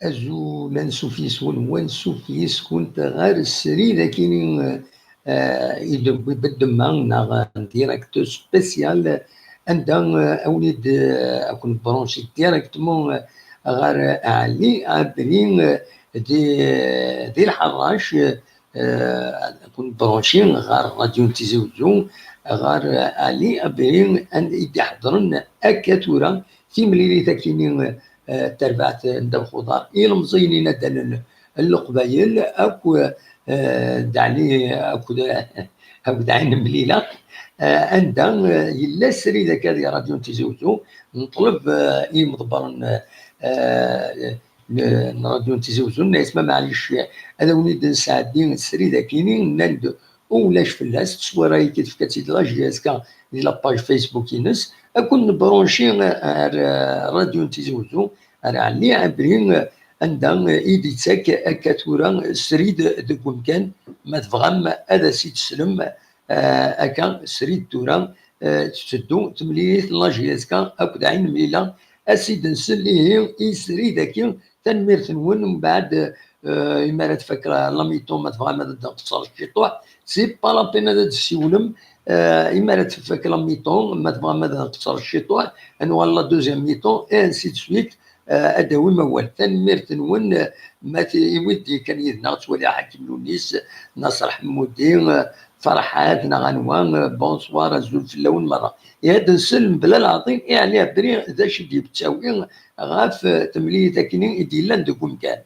أزو لنسوفيس ونسوفيس كنت غير السري لكن يبدل معنا ديريكت سبيسيال عندها أوليد أكون برونشي ديريكتمون غير علي عابرين دي الحراش أكون برونشي غير راديو تيزوزو غير علي عابرين أن يحضرن أكاتورا في مليلي تاكينين تربعت عند الخضار المزينين دال القبايل اكو دعني اكو دعين مليله عندها يلا سري ذاك هذه راديو تيزوزو نطلب مضبر راديو تيزوزو الناس ما معليش هذا وليد ساعدين سري ذاكينين نند ولاش فلاس تصويره كيف كتسيد لاجياس كا لاباج فيسبوك ينس اكون برونشي راديو تيزوزو انا علي عبرين عندها ايديتاك اكاتورا سريد دكون كان ما تفغم هذا سيد سلم اكا سريد تورا تسدو تمليت لاجياس كا اكد عين مليله اسيد نسليه يسري ذاك تنمير تنون من بعد إما تفكر لاميطون ما تفهم هذا تقصر الشيطوع سي با لا بين هذا تسيولم إما تفكر لاميطون ما تفهم هذا تقصر الشيطوع أن والله دوزيام ميطون انسي دو سويت هذا هو الموال تنمير تنون ما يودي كان يدنا تولي حكيم لونيس ناصر حمودي فرحات نغنوان بونسوار الزول في اللون مرة هذا نسلم بلا العظيم يعني بري ذا شي ديال التساوي غاف تمليه تاكينين يدير لنا دوك مكان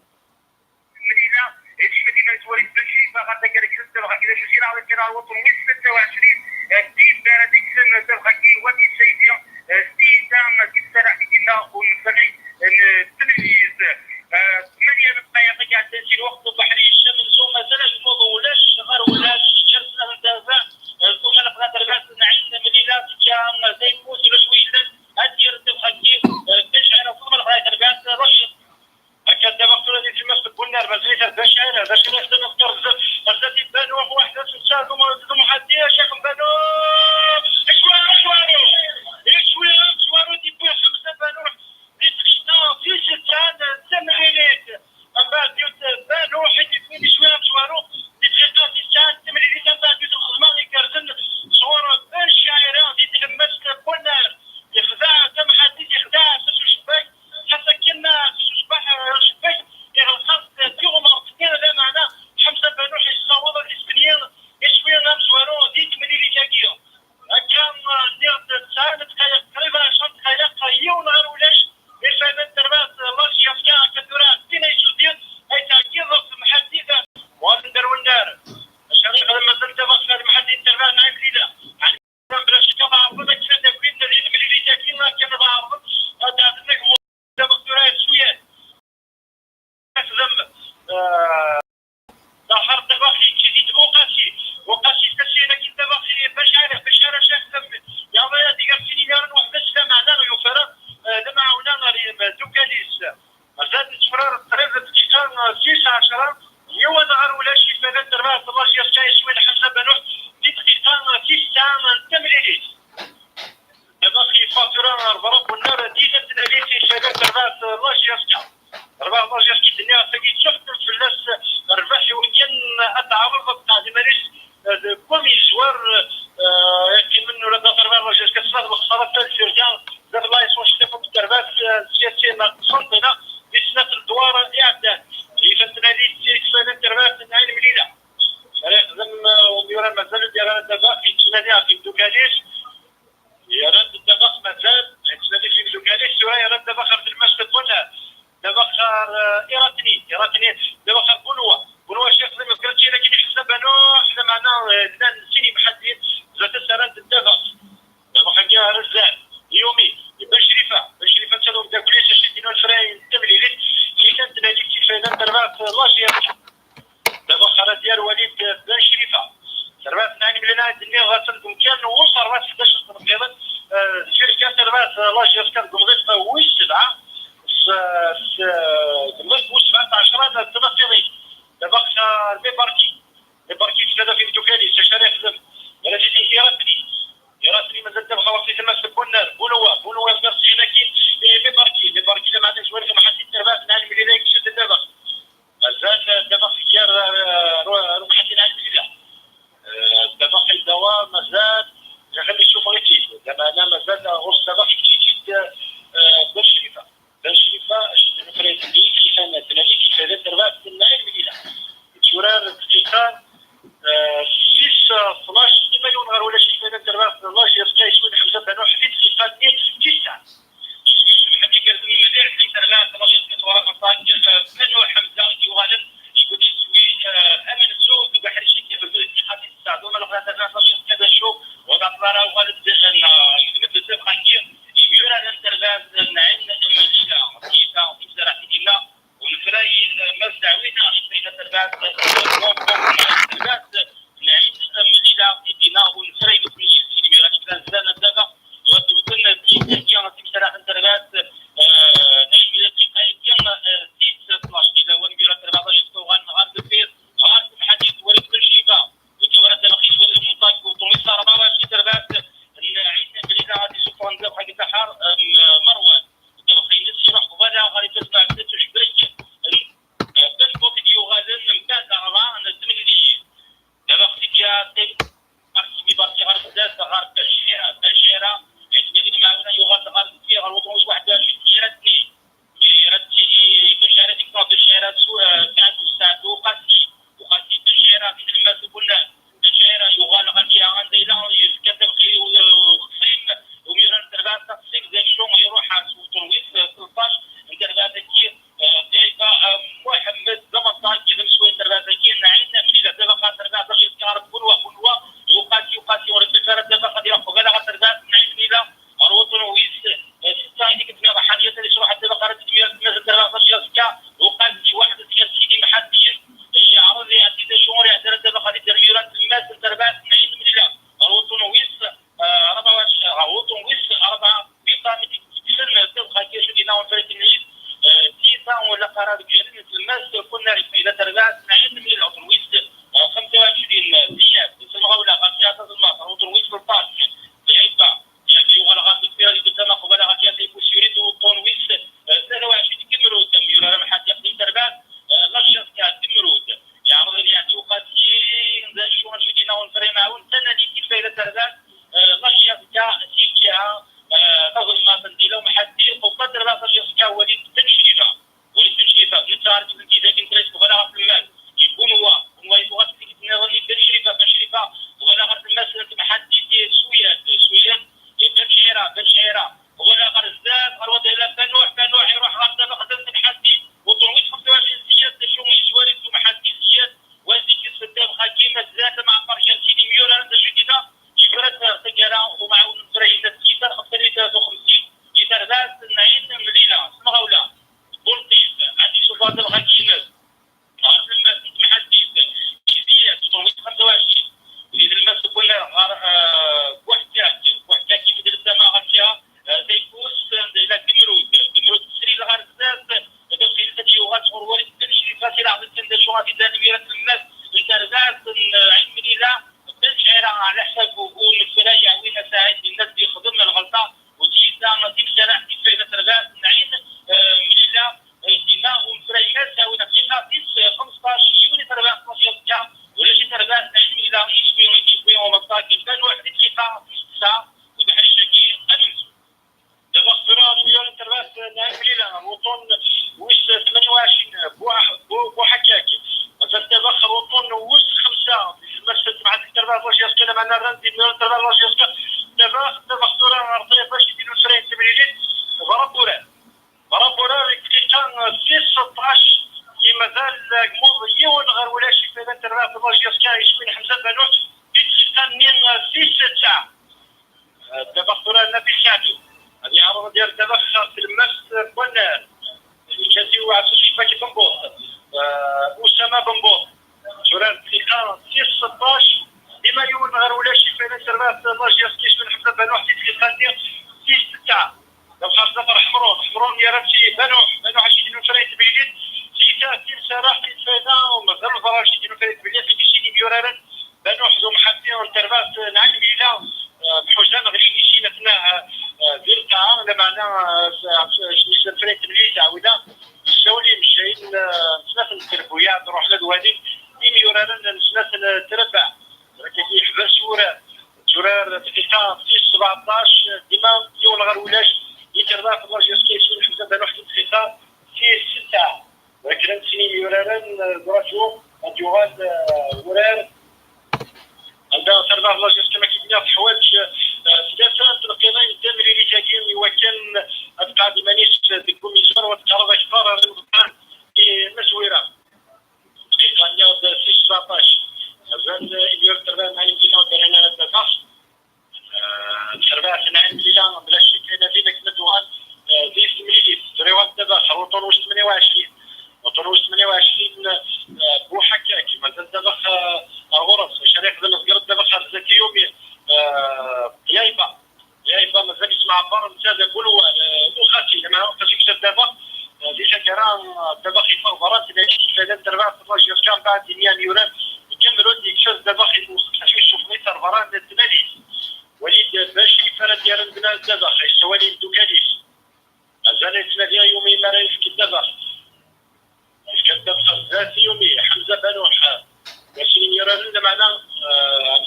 باش يرى معنا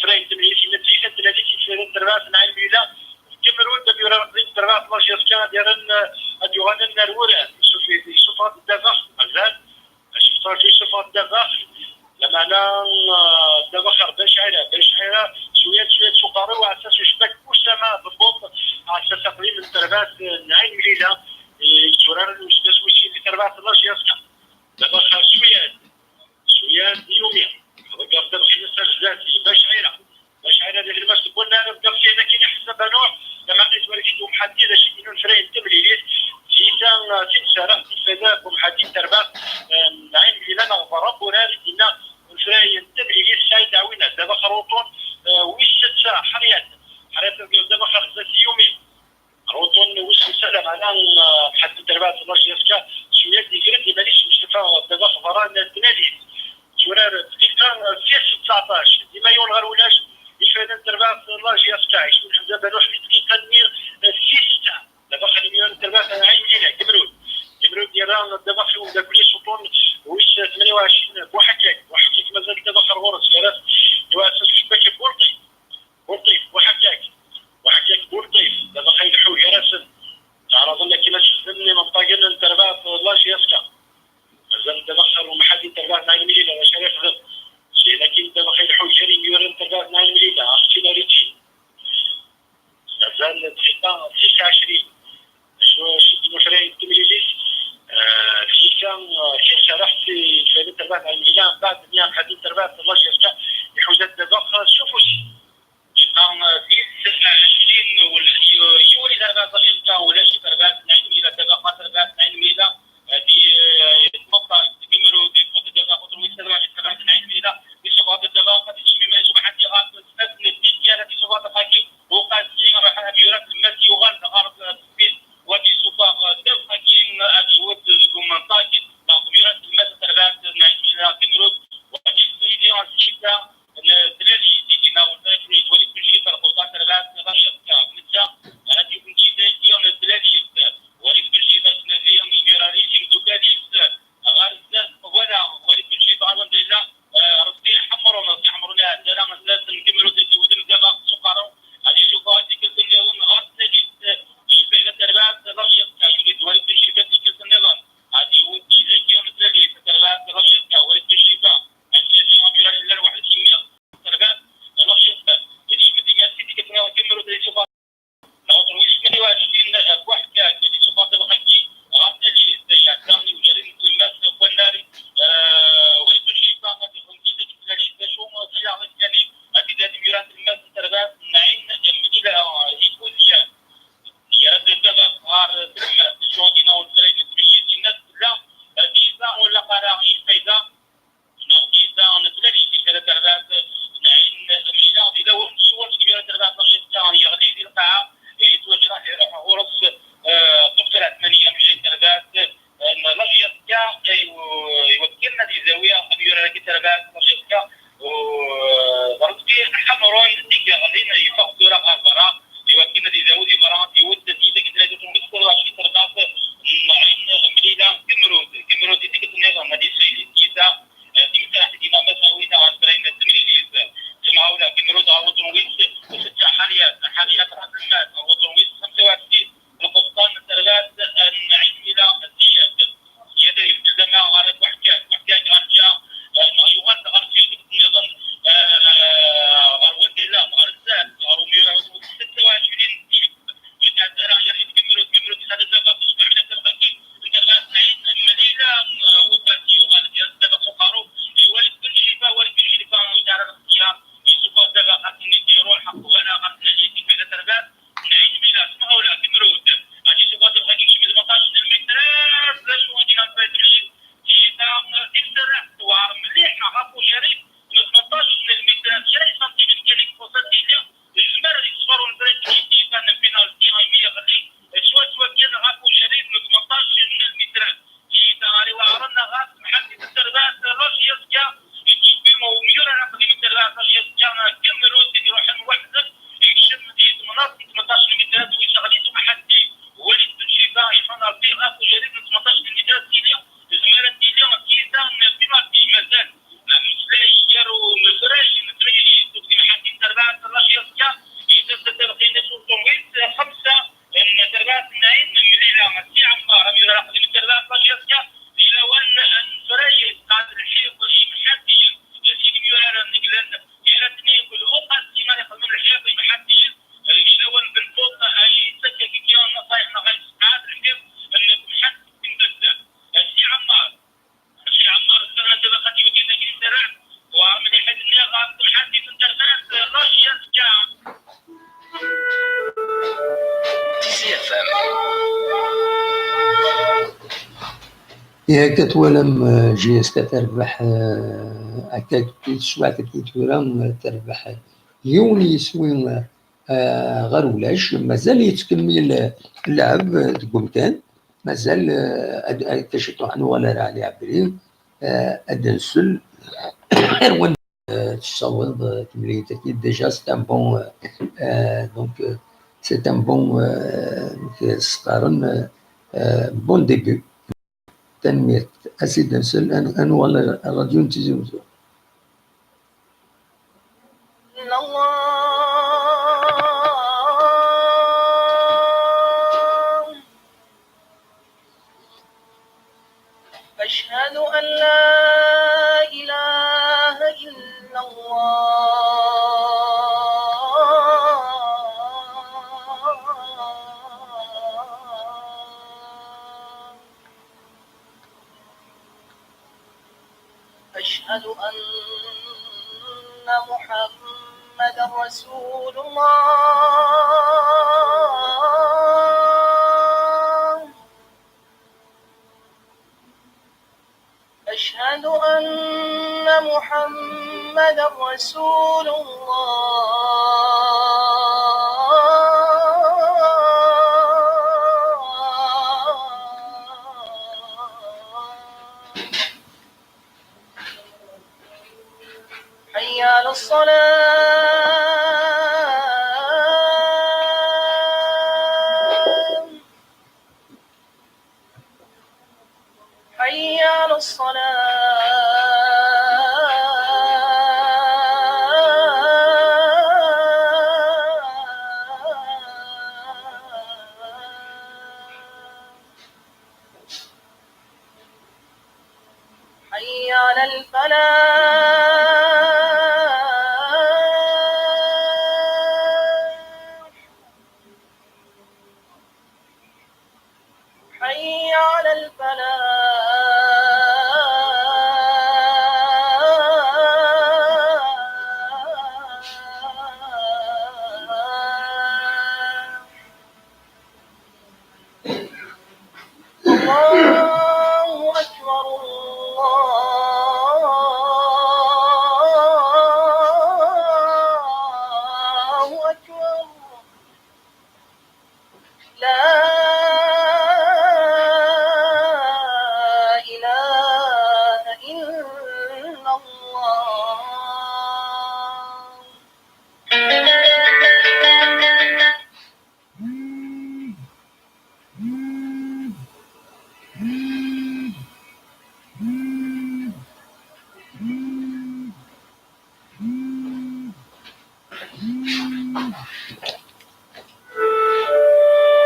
فريق تملي في نتيجه الذي في الترباس مع الميلا كمرون دم يرى الترباس ماشي كان ديرن اديوان النورة يشوف هذا الدفع مازال يشوف هذا الدفع لما لا الدفع باش عيره شويه سكر وعلى اساس يشبك وسما بالضبط على اساس تقريبا الترباس نعين ميلا يشورر باش وشي في الترباس الله يسكن دابا شويه يوميا هذا الدفع ينسى ذاتي باش عيره ديال الماس قلنا الدفع هنا كاين حسب نوع لما قيت ولكن محدد شي كيلو فرين تمليليت سيسان سنسرة فذاك محدد ترباس نعين ميلا نغفر ربنا لدينا فرين تمليليت سايد عوينا دابا خروطون وش ساعه حريات دابا خرجت يومين روتون وش سلام على حد التربات الله يسكا شويه ديال اللي ماليش مشتفى دابا خبران التنادي شورار دقيقه في 19 ديما يون غير ولاش يفاد التربات الله يسكا يشوف دابا لوح دقيقه نير في 6 دابا خليني التربات عين لينا كبرود ديال دابا خليهم داك لي سوطون وش 28 بواحد مازال دابا خرورس يا راس يواسس شباك بورطيف واحد بورطيف دابا خيلحو يا راس تعرض لنا كيما تشدني منطقه التربات الله يسكا مازال دابا خير ومحل التربات مع المليله واش عارف شي لكن دابا خيلحو جري يوري التربات مع المليله اختي ريتي مازال دقيقه 29 شدوا فريق تمليليس كيف رحت في التربات مع المليله بعد ما حد التربات الله يسكا يحوزات دابا شوفوا في 29 ولا يوري دابا صافي ولا شي تربات نعيم الى دابا تربات نعيم الى هذه المنطقه كيمرو دي خد دابا خطر ويستدعوا شي تربات نعيم الى يشوف هذا دابا قد يشمي ما يشوف حد يغاد استثنى الديار في سوق الحكي وقال لي راح بيورات المال يغال غرب السبيل ودي سوق دابا كاين ابي ود المنطقه بيورات المال تربات نعيم الى كيمرو ودي سيدي السيده الدراري دينا والفريق ولي كل شيء فرقوطات تربات غير كامل هذه يكون شي ديال الدراري ولي كل شيء باش نزيهم يديروا ريسيم دوكاديس غير الناس ولا ولي كل شيء طبعا ديلا رصدي حمرونا دابا مثلا نكملوا تزودوا دابا سكروا هذه يشوفوا هذيك اليوم غير تجي يبقى التربات لا يريد ولي كل شيء باش يكسر النظام هذه ودي زي الدراري التربات لا ولي كل شيء يروح حقه انا غير في التربات نعيش يا كتولم جي اس كتربح هكاك تسوى كتورا تربح يوني يسوي غير ولاش مازال يتكمل اللعب تقول كان مازال كشتو عن ولا راه لعب ادنسل وين تصوب تمرين تكيد ديجا سي ان بون دونك سي ان بون سقارن بون ديبي تنمية أسيد نسل أن والله الراديو نتيجة أشهد أن لا إله إلا الله أشهد أن محمدا رسول الله أشهد أن محمدا رسول الله حي على الصلاة حي على حي على الفلاح حي على الله أكبر الله أكبر لا إله إلا الله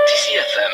TCFM.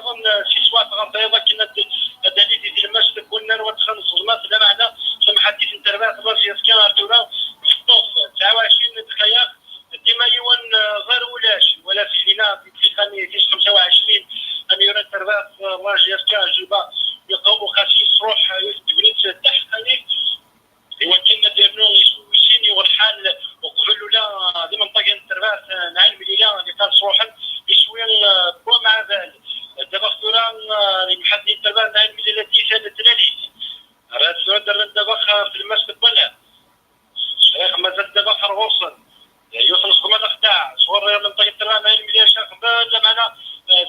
اظن شي سوات غنبيضه كنا دليل ديال المشط كنا وتخن الظلمات لا معنى ثم حديث انتربات لاجي سكان ارتولا خطوف 29 دقيقه ديما يوان غير ولا في لينا في خانيه 25 امير انتربات لاجي سكان جوبا يقوم خاشي صروح تبنيت تحقني ولكن ديالنا يسويسين والحال وقبل ولا دي منطقه انتربات نعلم ليله اللي كان صروحا يسوي مع ذلك دابا اختورا لمحدد انتربات نعلم ليله تيسان التلاليت راه سؤال دابا في المسجد بلا شيخ مازال دابا خرغوصن يوصل خدمه الاخداع صور منطقه انتربات نعلم ليله شيخ لا معنا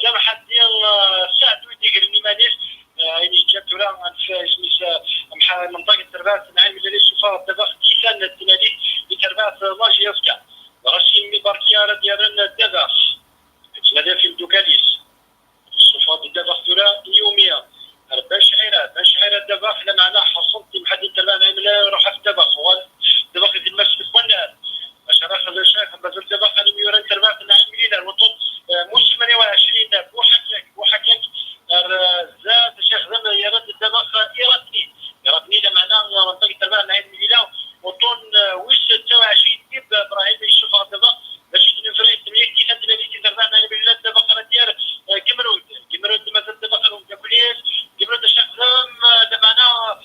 دابا حد ديال الساعه ديال المانيش يعني جات ولا سميت منطقه تربات نعلم اللي شوفها دابا تيسان التلاليت لتربات لاجياسكا راشي مباركيا ديالنا دابا تنادى في الدوكاليس شوفها دابا اختورا يوميا 4 شعيرات دابا حنا معنا حصلت محدد تربات نعمل روح في دابا دابا في المسجد بنا باش راه خلى الشيخ مازال دابا خلي ميوران تربات نعلم لينا الوطن مش 28 بوحكاك زاد الشيخ زاد يرد دابا يرتني لمعنى منطقه تربات نعلم لينا وطن وش 26 ديب ابراهيم يشوفها دابا باش نفرق تمليك كي تنادي تربات نعلم لينا دابا خرا ديال كمرود مازال دابا خرا كابوليس كمرود الشيخ زام لمعنى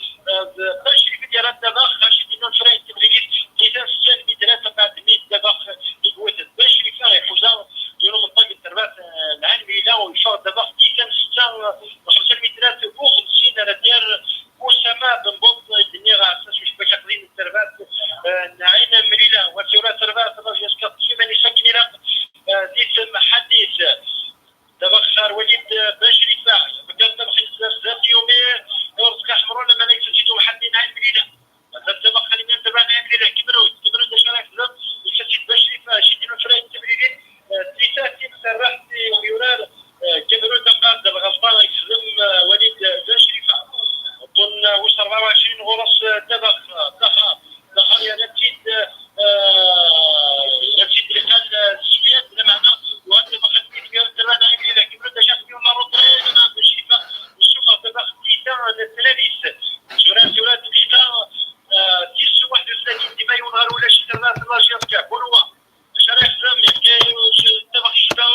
باش ديال دابا خاص دينا نفرق تمليك كي تنسال بثلاثه بعد 100 دابا يقوت باش يفرق حوزه ديال منطقه تربات نعلم لينا ويشوف دابا كي كان 6 مترات و50 راه ديال اسامه بن بوط الدنيا غا اساس واش باش تقديم التربات نعين مليله وسيرات تربات راجل يسكت في من يسكن زيت محدث دابا اختار وليد باش يدفع بدل دابا ذات يومين ورزق حمرون لما نيتزيدوا محدين عين مليله مازال دابا خلينا نتبع عين مليله كبروا شراك زاد يسكت باش يدفع شي دينو فريق تبريدين تيساتي سرحت ويورال كبروا دابا غلطان يخدم وليد باش يدفع اظن واش 24 غرس دابا دخل يا نتيد دخل السويد معنا وهذا ما خديت فيها الثلاثه اللي كبروا دابا شاف فيهم مروطين انا بالشفاء والشوفه دابا خديتها الثلاثيس سورات دقيقه 31 ديما ينهار ولا شي ثلاثه لاجي يركع كلوا شرايح زمي دابا خديتها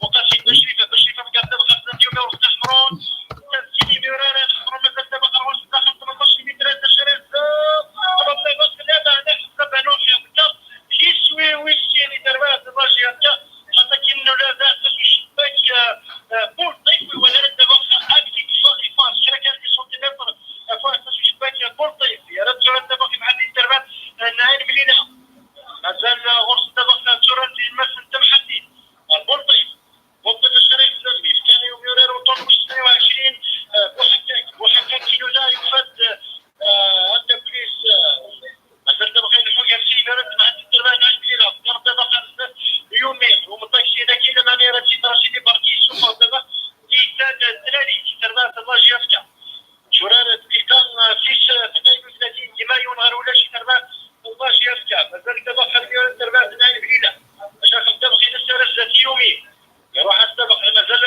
وقاسي باش يفهم كان دابا خاصنا يوم ورزق حمرون تنسيني ميرانه حمرون مازال دابا خرج داخل 18 متر شرايح دابا خلينا نحسب نوحي اكثر يسوي ويسي اللي دربات ماشي هكا حتى كأنه لا ذات الشباك بول طيفي ولا دابا اكتي فاس شركات دي سنتيمتر فاس الشباك بول طيفي راه دابا في محل دربات نعين ملينا مازال غرس دابا صورات المسن تم حديد بول طيف الشريك زمي كان يوم يورير وطن 22 بوحكاك كيلو لا يفد هذا بليس مازال دابا غير الحوكه شي رد مع الدربان عند كيلو دابا خمسه يومين ومنطق شي ذاك الا ما راه شي دي بارتي سوق دابا يزاد الدراري تربات الله يفتح شورانه دقيقه 32 ديما ينهار ولا شي تربات الله يفتح مازال دابا خليو التربات نعلم ليله باش دابا غير السرجات يومي يروح السبق مازال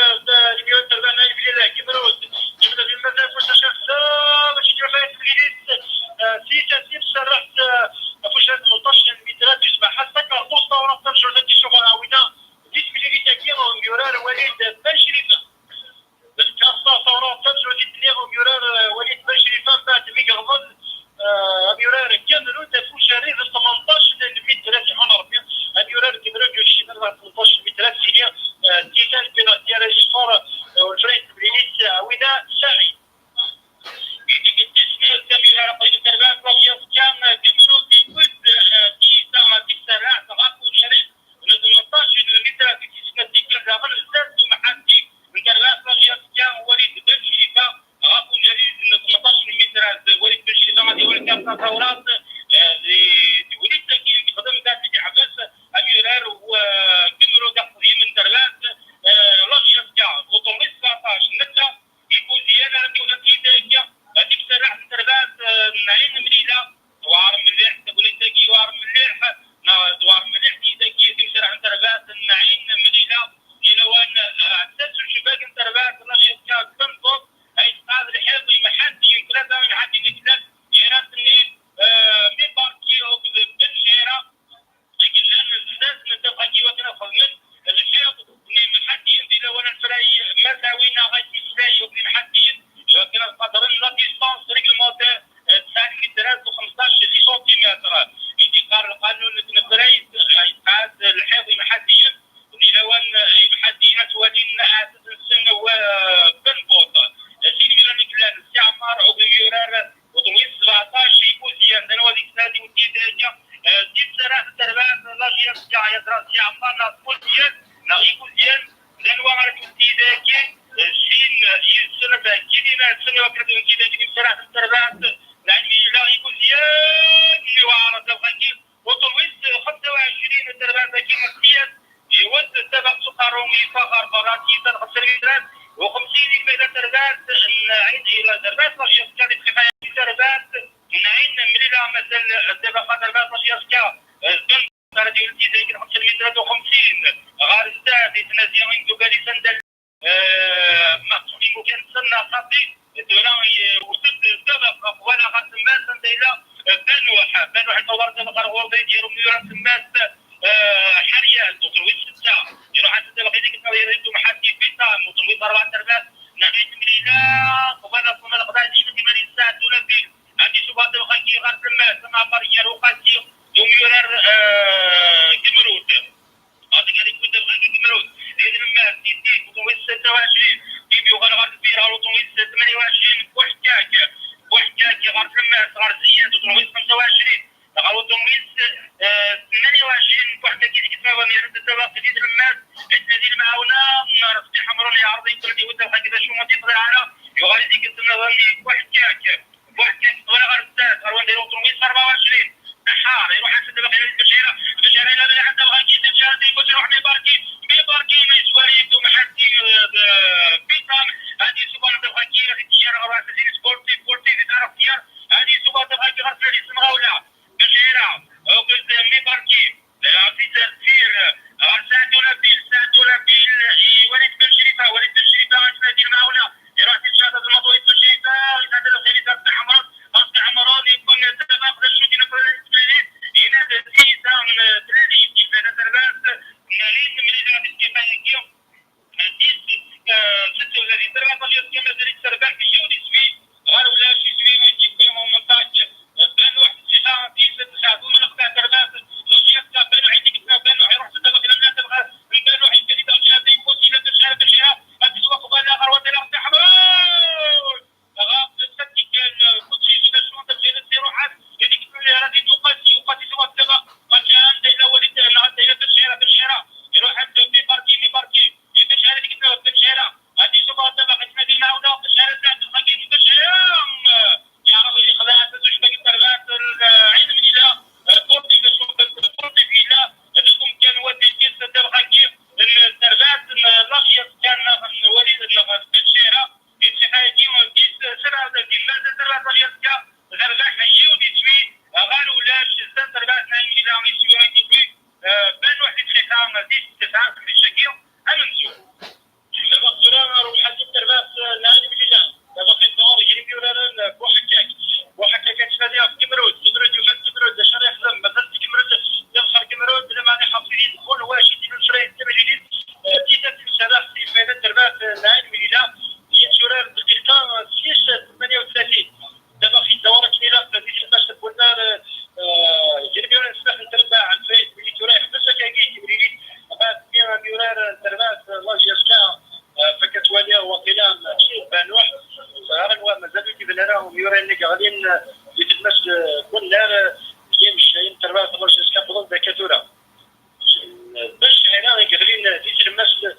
المليون تربان نعلم ليله كبرود يبدا في المزاد واش شاف باش يجيو فيها تبليديت سيت سرحت فاش 18 مترات تسمع حتى كارطوس طاوره تمشي تشوف عاوده 10 مليليت كيلو ميورار وليد بشريفه بالكاسه طاوره تمشي تدير ميورار وليد بشريفه بعد ميغرضل ميورار كامل فوش ريز 18 مترات يحون ربي ميورار كبروا شي 18 مترات سينيا تيتان ديال الشفار والفريق تبريد عاوده ساعي جيسكا يا دراسي عمرنا بولتيان نغيبوزيان لانوا غير تيداكي شين يسرب كيدينا سنه وكذا كذا كذا بصراحه التربات يعني لا يبوزيان اللي وعرض الغني وطويس 25 التربات كيما سياد يود السبق سقرومي فخر براتي تنخسر مترات و50 الى تربات نعيد الى تربات باش يسكا في تربات نعيد مليلا مثل السبق تربات باش يسكا دون درجه التي كي 50 مترات و50 غار استاد يتنازل عنده بالي سندل مقصودي ممكن سنة خاطي دولا وصلت السبق ولا غاد تماس سنديلا بنوح طورت الغرغور ديالو مليون تماس حريات وترويج 6 يروح على السبق هذيك يردوا محاكي بيتا وترويج 4 تربات نعيد مليلا وبنا كنا الغداء ديما كما الساعه دولا بيل عندي شباب الخاكي غاد تماس مع بريال وقاسي يوم يورر كمرود هذيك اللي كنت الخاكي كمرود لازم ما تيتي وترويج 26 يبيو غير الفيرا وترويج 28 وحكاك غير تماس غير زياد وترويج 25 غير ترويج 28 وحكاك اللي كتبوا يرد السباق جديد الماس الذي المعاونه رصدي حمرون يا عرضي يقول ود الخاكي ذا شو ما تقدر على يغالي ديك النظامي وحكاك ولا غير الساد غير نديرو ترويج 24 سحار يروح عند السباق الى البشيره لا عند الغاكي الجهازي يقول يروح ميباركي ما يسوى يبدو محسي بيتام هذه سبحان الله الغاكي في التجاره غير اساسي سبورتي في تعرف ديال هذه سبحان الله الغاكي غير في اسم غاوله بشيره وقلت ميباركي في تسير ساعتنا بيل وليد بن شريفه غتنادي المعاونه يروح تشاهد الموضوع بن شريفه يتعدى الخليفه بن حمران يكون السباق ذا الشوط الثلاثي ينادى زيزا من 30 في تربات نالين من الى الاستيقاظ 36 13 كما دريت تربات في يودي سوي غير ولا شي سوي يجيب فيهم مونتاج بان واحد الثقه في 9 ومن اخطاء تربات يبقى بان واحد بان واحد يروح تدبر الى الناس تبغى بان واحد كذا تمشي هذه يموت الى تشهر تشهر هذه سواق بان اخر ولا تحمل غاب تسكك كل شيء جدا شو انت بغيت تروح هذيك تقول لي هذه يقاتي سواء السباق كان الى وليد الى تشهر يروح عند ميباركي التشهيره اللي قلنا التشهيره هذه سوبر السباق تنادي معاونه التشهيره تاع الخاكي التشهيره يا ربي خذها تزوج باقي التربات علم الى بورتي الى لكم كان ودي كيس تاع الخاكي التربات لاخيط كان وليد التشهيره التشهيره كيس سنه ديال ماده التربات يسكا غير حيوني تشوي غير ولاش التربات نعم الى ميسيو يجي بان واحد الختام 9 في الشكير امنسو المقدرة روح حد التربات نعلم بالله باقي الدور يجري بيورانا وحكاك تفادي في كمرود يفات كمرود شري يخدم مثلا كمرود يبصر كمرود لما انا حاصلين كل واحد يديروا شري تبع جديد تيتا الشرف في فايدة التربات نعلم بالله يشورا دقيقة 38 دابا في الدورة كبيرة في المشهد قلنا يجري بيورانا نسمح نتربع عن فايد بلي ترايح بس كاكي تبريد بعد بيورانا التربات الله يسكا فكتوالي وقيلا ماشي بانوح صغار مازالوا كيف راهم يوريني غاديين يتمس كل نهار يمشي تربات الله يسكا بضل دكاتره باش هنا غاديين ديت المس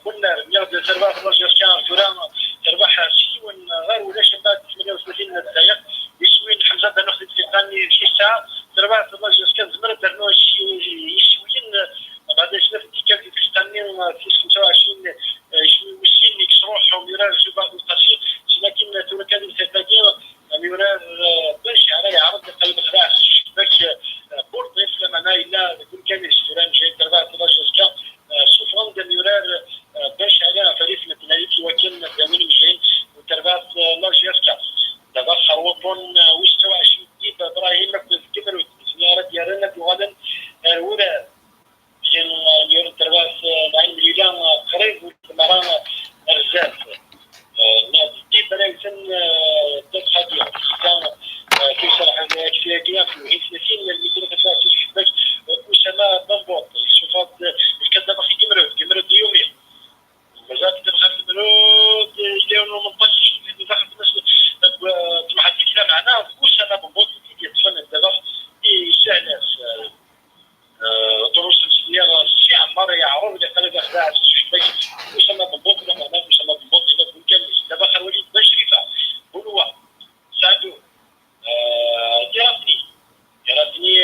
كل نهار ياخذ تربات الله يسكا تربح شي غير ولا شباب 38 دقائق يشوي حمزه بانوح تلقاني شي ساعه تربات الله يسكا زمر درنو يشويين بعد شفت كيف تلقاني في 25 يمشي يكسروحهم يرار شباب القصير لكن تركان الفاتين يرار باش على عرض قلب الراس باش بورطيف لما ما الا يكون كامل الشيران جاي تربات الله يسكا سفران دم يرار باش على فريق مثل وكل داوين مشين وتربات الله يسكا دابا خروطون وستوى 20 ديب ابراهيم كبر زياره ديالنا وغدا ولا ديال التربات العين مليان قريب والمران الرزاز ديب بلا يسن دفع ديال كان كيشرح هذا كيفيه في الهيس 30 اللي كنا باش وسما بنبوط شوفات الكذاب اخي كمرود يوميا مازال تبغى كمرود يديروا 18 دخلت الناس تما حكيت معنا لا اساس باش يسمى بالبوط ولا ما يسمى بالبوط الا كون كامل دابا خير وليد باش شريفه بلوى سعدو يراتني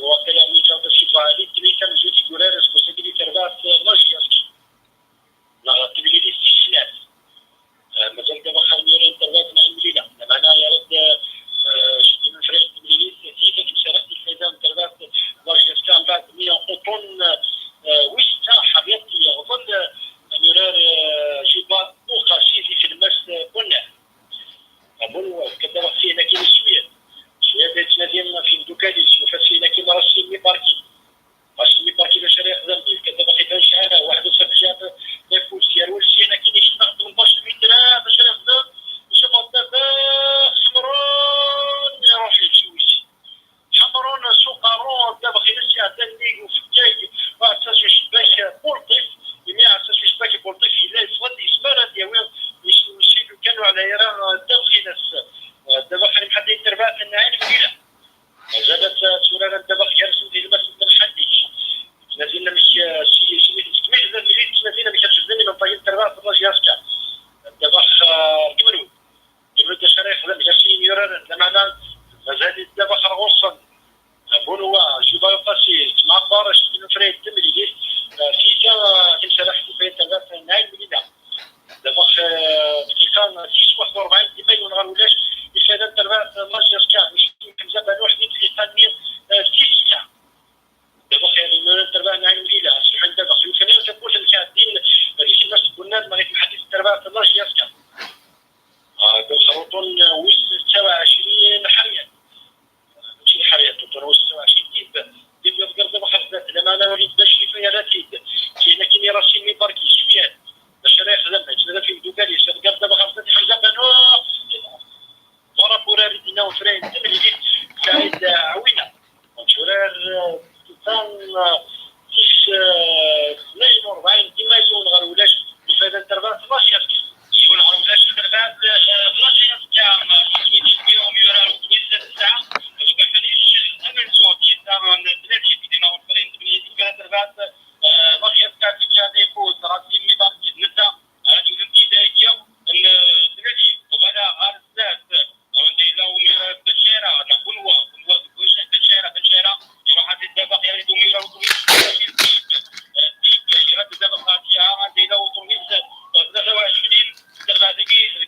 هو كلامي جاب شي فالي تبي كان جوتي دولار ريسبونسابيلتي تربات لاجياسكي لا تبي لي استشناس مازال دابا خلينا نتربات مع المدينه معنا يا رد شدي من فريق تبي لي سيفه كيشارك الفايده من تربات لاجياسكي من بعد 100 قطن وستا حبيبتي يغفل نيرار جيبا وقاشي في المس كنا أقول كذا فينا كي شويه ديالنا في دوكاليس وفاسينا كيما راسي مي باركي باش يخدم بيه كذا باقي بان شحال واحد وصف جاب يفوت سير ولشي هنا كاين شي نقد 18 متر باش يخدم يشوف دابا حمرون يروح يمشي حمرون سوقارون دابا خير شي عدني وفكاي واساس شباك بولطيف يمي اساس شباك بولطيف الا يصلي يسمر ديال يمشي كانوا على يرى داخل ناس دابا خلي حد يتربع في النعيم كبيره زادت سورة دابا يرسم ديال المسجد الحديث نازلنا مش شي تكمل زاد ملي نازلنا باش تشدني من طريق التربع في الراس ياسكا دابا كملوا يبدا شريح خدم جالسين يورا معنا مازال دابا خرغوص بونوا جوبا يقاسي مع بارش من فريد تملي فيكا تمشي راح في التربع في النعيم كبيره دابا كان 41 ديما ونغار ولاش يفاد التربع ماشي ياسكا مش كنزا بان واحد يتقدم في ساعه دابا خير التربع نعيم ليله سبحان دابا خير فين تقول الكادين ريش الناس قلنا ما غير محدث التربع في ماشي ياسكا خروطون وس 29 حريه ماشي حريه توتر وس 29 ديب يذكر دابا خرجت لما انا وليد باش فيها راتيد كاين كيني راسي مي باركي شويه باش راه يخدم هذا في دوكاليس يذكر دابا خرجت حاجه بانو ورا بوراري دينا وفرين تملي سعيد عوينه وشورار كان 42 ديما يكون غير ولاش يفاد التربات ماشي شكون غير ولاش التربات ماشي كام يوم يورا ويس الساعه دابا حنيش امل صوتي تاع الثلاثه دينا وفرين تملي التربات ماشي كان في يفوت راسي مي باقي نتا هذه في بدايه الثلاثه وبدا غير الزاد لو بالشارع نقول هو بالشارع يروح هذه الدابا غير يدوم يراو يرد الدابا خاطيها عندي لو طوميس 23 دابا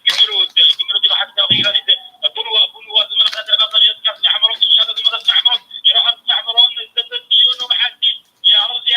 كيمرود يروح هذه الدابا غير بنوا تمرق دابا جات كاس حمرون ان شاء الله تمرق حمرون يروح هذا حمرون شنو محدد يا راسي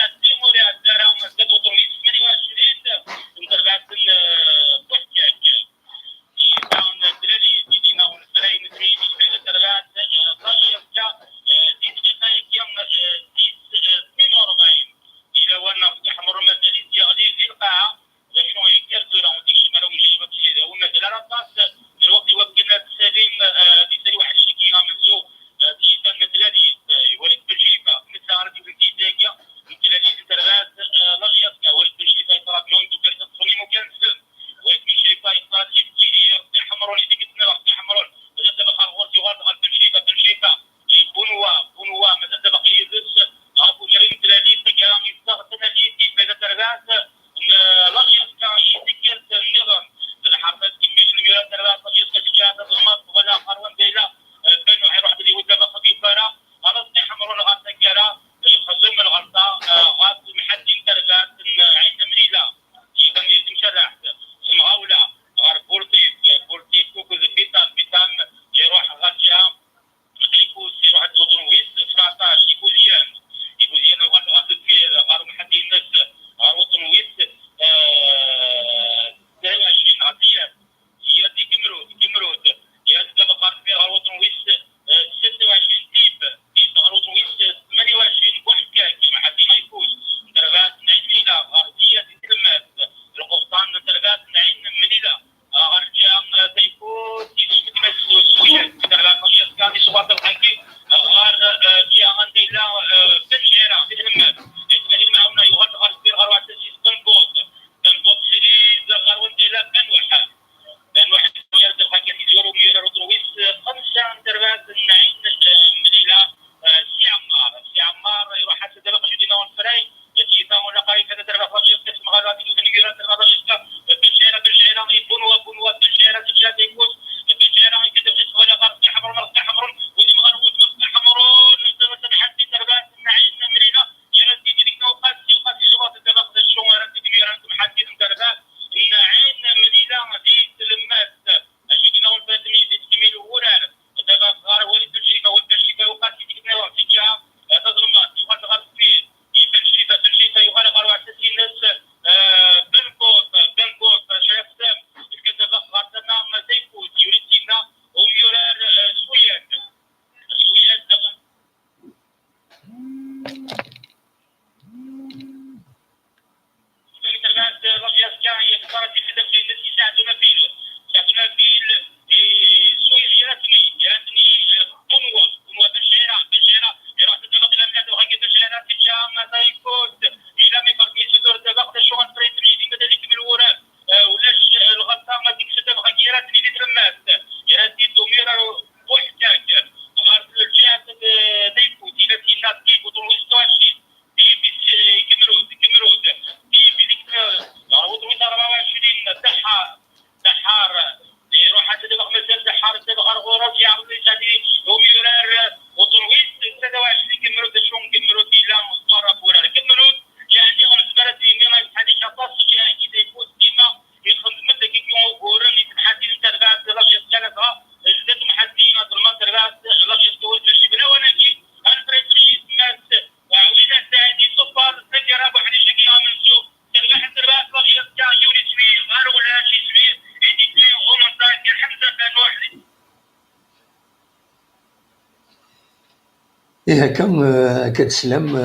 إيه هكا كتسلم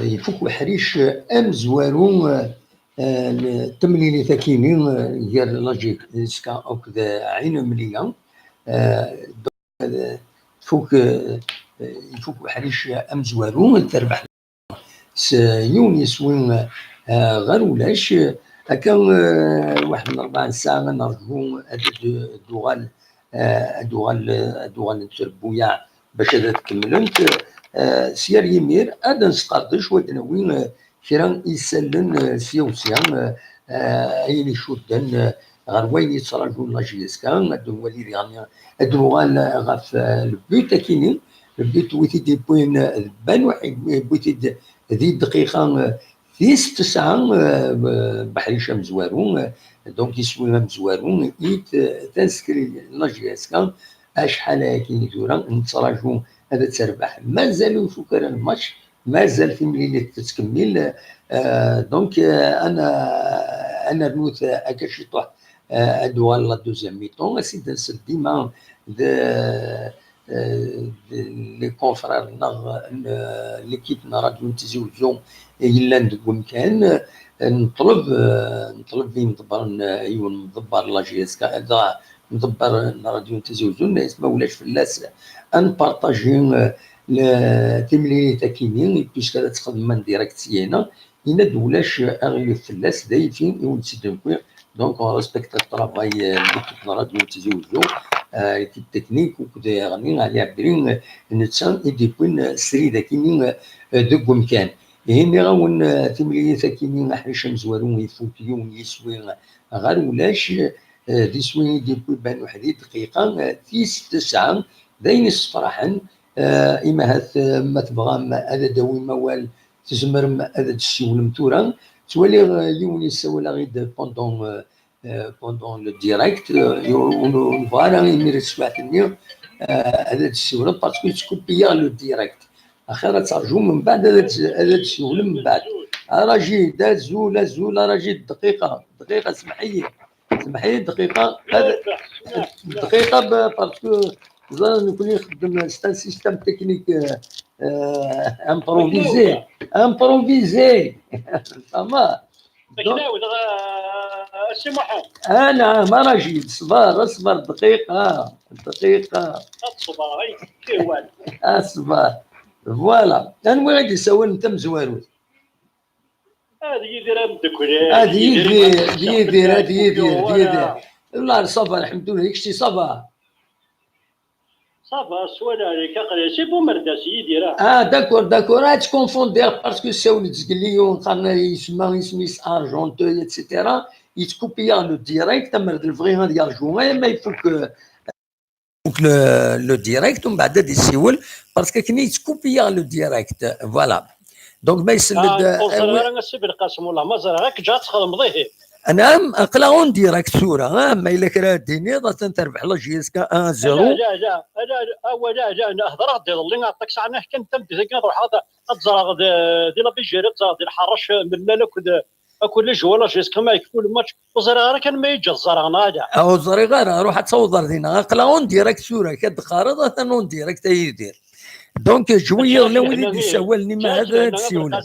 يفك وحريش أمزوارو التمرين كاينين ديال لاجيك سكا أو كذا عين مليان فوق يفك وحريش أمزوارو تربح يونس وين غير ولاش هكا واحد من 4 ساعة نرجو الدوغال الدوغال نتربويا باش هذا تكملت سير يمير هذا نسقردش ودناوي كرا يسلن سيوسيا اين يشدن غير وين يتراجعوا لاجيسكا هادو وليدي الدوغال غاف البيت كاينين البيت ويتي دي بوين بان واحد بويتي ذي دقيقة في 6 ساعة بحريشة مزوارون دونك يسوي مزوارون إيت تنسكري لاجيسكا أشحال كاين تورا نتراجعو هذا تربح مازالوا فكر الماتش مازال في مليلة تتكمل دونك أنا رنوت هكا شي طوح أدوار لا دوزيام ميطون أسيد نسد ديما لي كونفرير ليكيبنا راديو تيزيوزيون إلا ندق مكان نطلب فيه مدبر مدبر لاجيسكا هذا مدبر راديو تيزيوزيون ما ولاش فلاس نبارطاجي تمليلي كاينين بيسك هذا تخدم من ديريكتينا إلا دولاش أغلب فلاس دايفين يولد سيدنكوي دونك اون ريسبكت الطرافاي ليكيب راديو تيزيوزيون ليكيب تكنيك وكدا يعني علي عبرين نتسان يديكون سريدا كاينين دق مكان هنا غاون تمليلي كاينين حريش مزوارون يفوتيون يسوي غير ولاش دي سوين يديكو بان واحد دقيقة في 6 ساعة داين الصفراحن إما هاث ما تبغى هذا داوي موال تزمر هذا تسولم تورا تولي يوني يسولا غير بوندون لو ديريكت ونبغى يمير السواعتني هذا تسولم باسكو تكوبيا لو ديريكت اخيرا ترجو من بعد هذا تسولم من بعد راجي دا زولا راجي دقيقة سمحي دقيقة هذا دقيقة باسكو زعما نكون نخدم سيستم تكنيك امبروفيزي فما السي محمد انا ما راجي اصبر دقيقة اصبر فوالا انا غادي نسوي انت مزوارون هذه يدير مدكولي هذه يدير والله صافا الحمد لله يكشي صافا سوالا عليك قريسي بومرداس يدير داكور تكونفوندير باسكو ساول تزقليون قالنا يسمى سميس ارجونتو ايتترا يتكوبيا لو ديريكت مرد الفغي ديال الجوان ما يفك لو ديريكت ومن بعد يسيول باسكو كني يتكوبيا لو ديريكت فوالا دونك ما يسلد انا السي بالقاسم والله ما زرع غير جات تخدم ضيه انا اقلاون ديريكت صوره ما الا كرا ديني تربح لا جيسكا 1 0 لا نهضر غادي اللي نعطيك ساعه نحكي انت بديك نروح هذا الزرع ديال لا بيجيري ديال الحرش من لا كل جواله جيسكا ما يكون الماتش وزرع كان ما يجي الزرع هذا او زري غير روح تصور دينا اقلاون ديريكت صوره كتخارض نون ديريكت يدير دونك جويه ولا وليد يسولني ما هذا تسول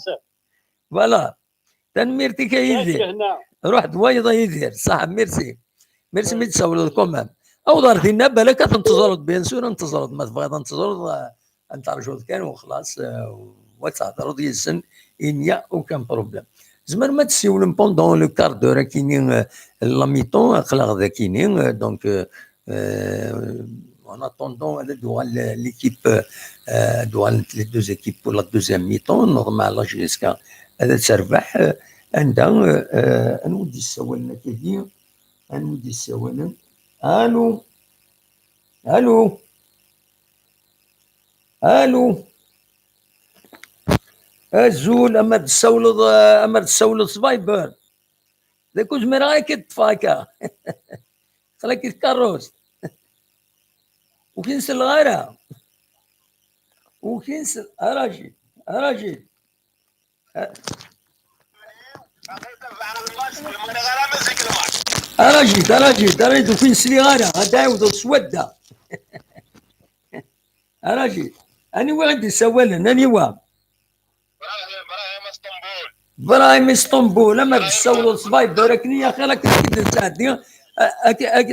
فوالا تنميرتي كيدير روح دويضه يدير صح ميرسي مي تسول كومام او دار فينا بالك تنتظر بيان سور انتظر ما تبغي تنتظر انت رجل كان وخلاص وتهضر ديال إنيا اوكان بروبليم زعما ما تسولم بوندون لو كار دور كاينين لا ميطون خلاص ذا كاينين دونك en attendant l'équipe les 2 équipes pour la deuxième mi-temps normal jusqu'à تربح عندها نودي السوالنا كثير نودي السوالنا الو الزول اما تسولد سبايبر ذاك زمر غير كتفاكا خلاك يتكروس وكنسل الغيرة وكنسل أراجل أراجل وكنسل غيرة هدا يوضل سودة أراجل اني واحد يسولن اني وا براهيم اسطنبول. برايم اسطنبول اما تسولوا صباي باركني يا اخي راك كي تساعدني